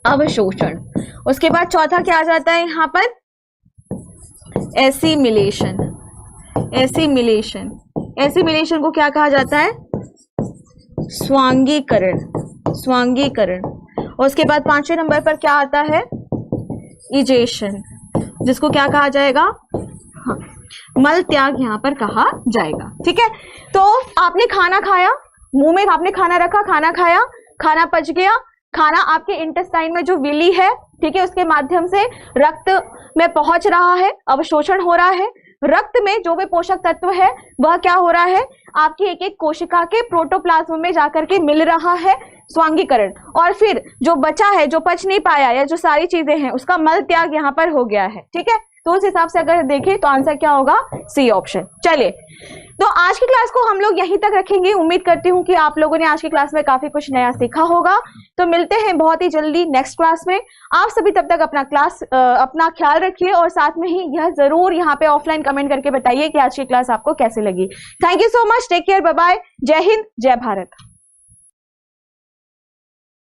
अवशोषण। उसके बाद चौथा क्या आ जाता है यहाँ पर, एसिमिलेशन। एसिमिलेशन, एसिमिलेशन को क्या कहा जाता है, स्वांगीकरण। स्वांगीकरण। उसके बाद 5वें नंबर पर क्या आता है, इजेशन, जिसको क्या कहा जाएगा, हाँ, मल त्याग यहाँ पर कहा जाएगा। ठीक है, तो आपने खाना खाया, मुंह में आपने खाना रखा, खाना खाया, खाना पच गया, खाना आपके इंटेस्टाइन में जो विली है, ठीक है, उसके माध्यम से रक्त में पहुंच रहा है, अवशोषण हो रहा है। रक्त में जो भी पोषक तत्व है वह क्या हो रहा है, आपकी एक एक कोशिका के प्रोटोप्लाज्म में जाकर के मिल रहा है, स्वांगीकरण। और फिर जो बचा है, जो पच नहीं पाया या जो सारी चीजें हैं, उसका मल त्याग यहाँ पर हो गया है। ठीक है, तो उस हिसाब से अगर देखें तो आंसर क्या होगा, सी ऑप्शन। चलिए, तो आज की क्लास को हम लोग यहीं तक रखेंगे। उम्मीद करती हूँ कि आप लोगों ने आज की क्लास में काफी कुछ नया सीखा होगा। तो मिलते हैं बहुत ही जल्दी नेक्स्ट क्लास में। आप सभी तब तक अपना ख्याल रखिए और साथ में ही यह जरूर यहाँ पे ऑफलाइन कमेंट करके बताइए कि आज की क्लास आपको कैसे लगी। Thank you so much, take care, bye bye, जय हिंद, जय भारत।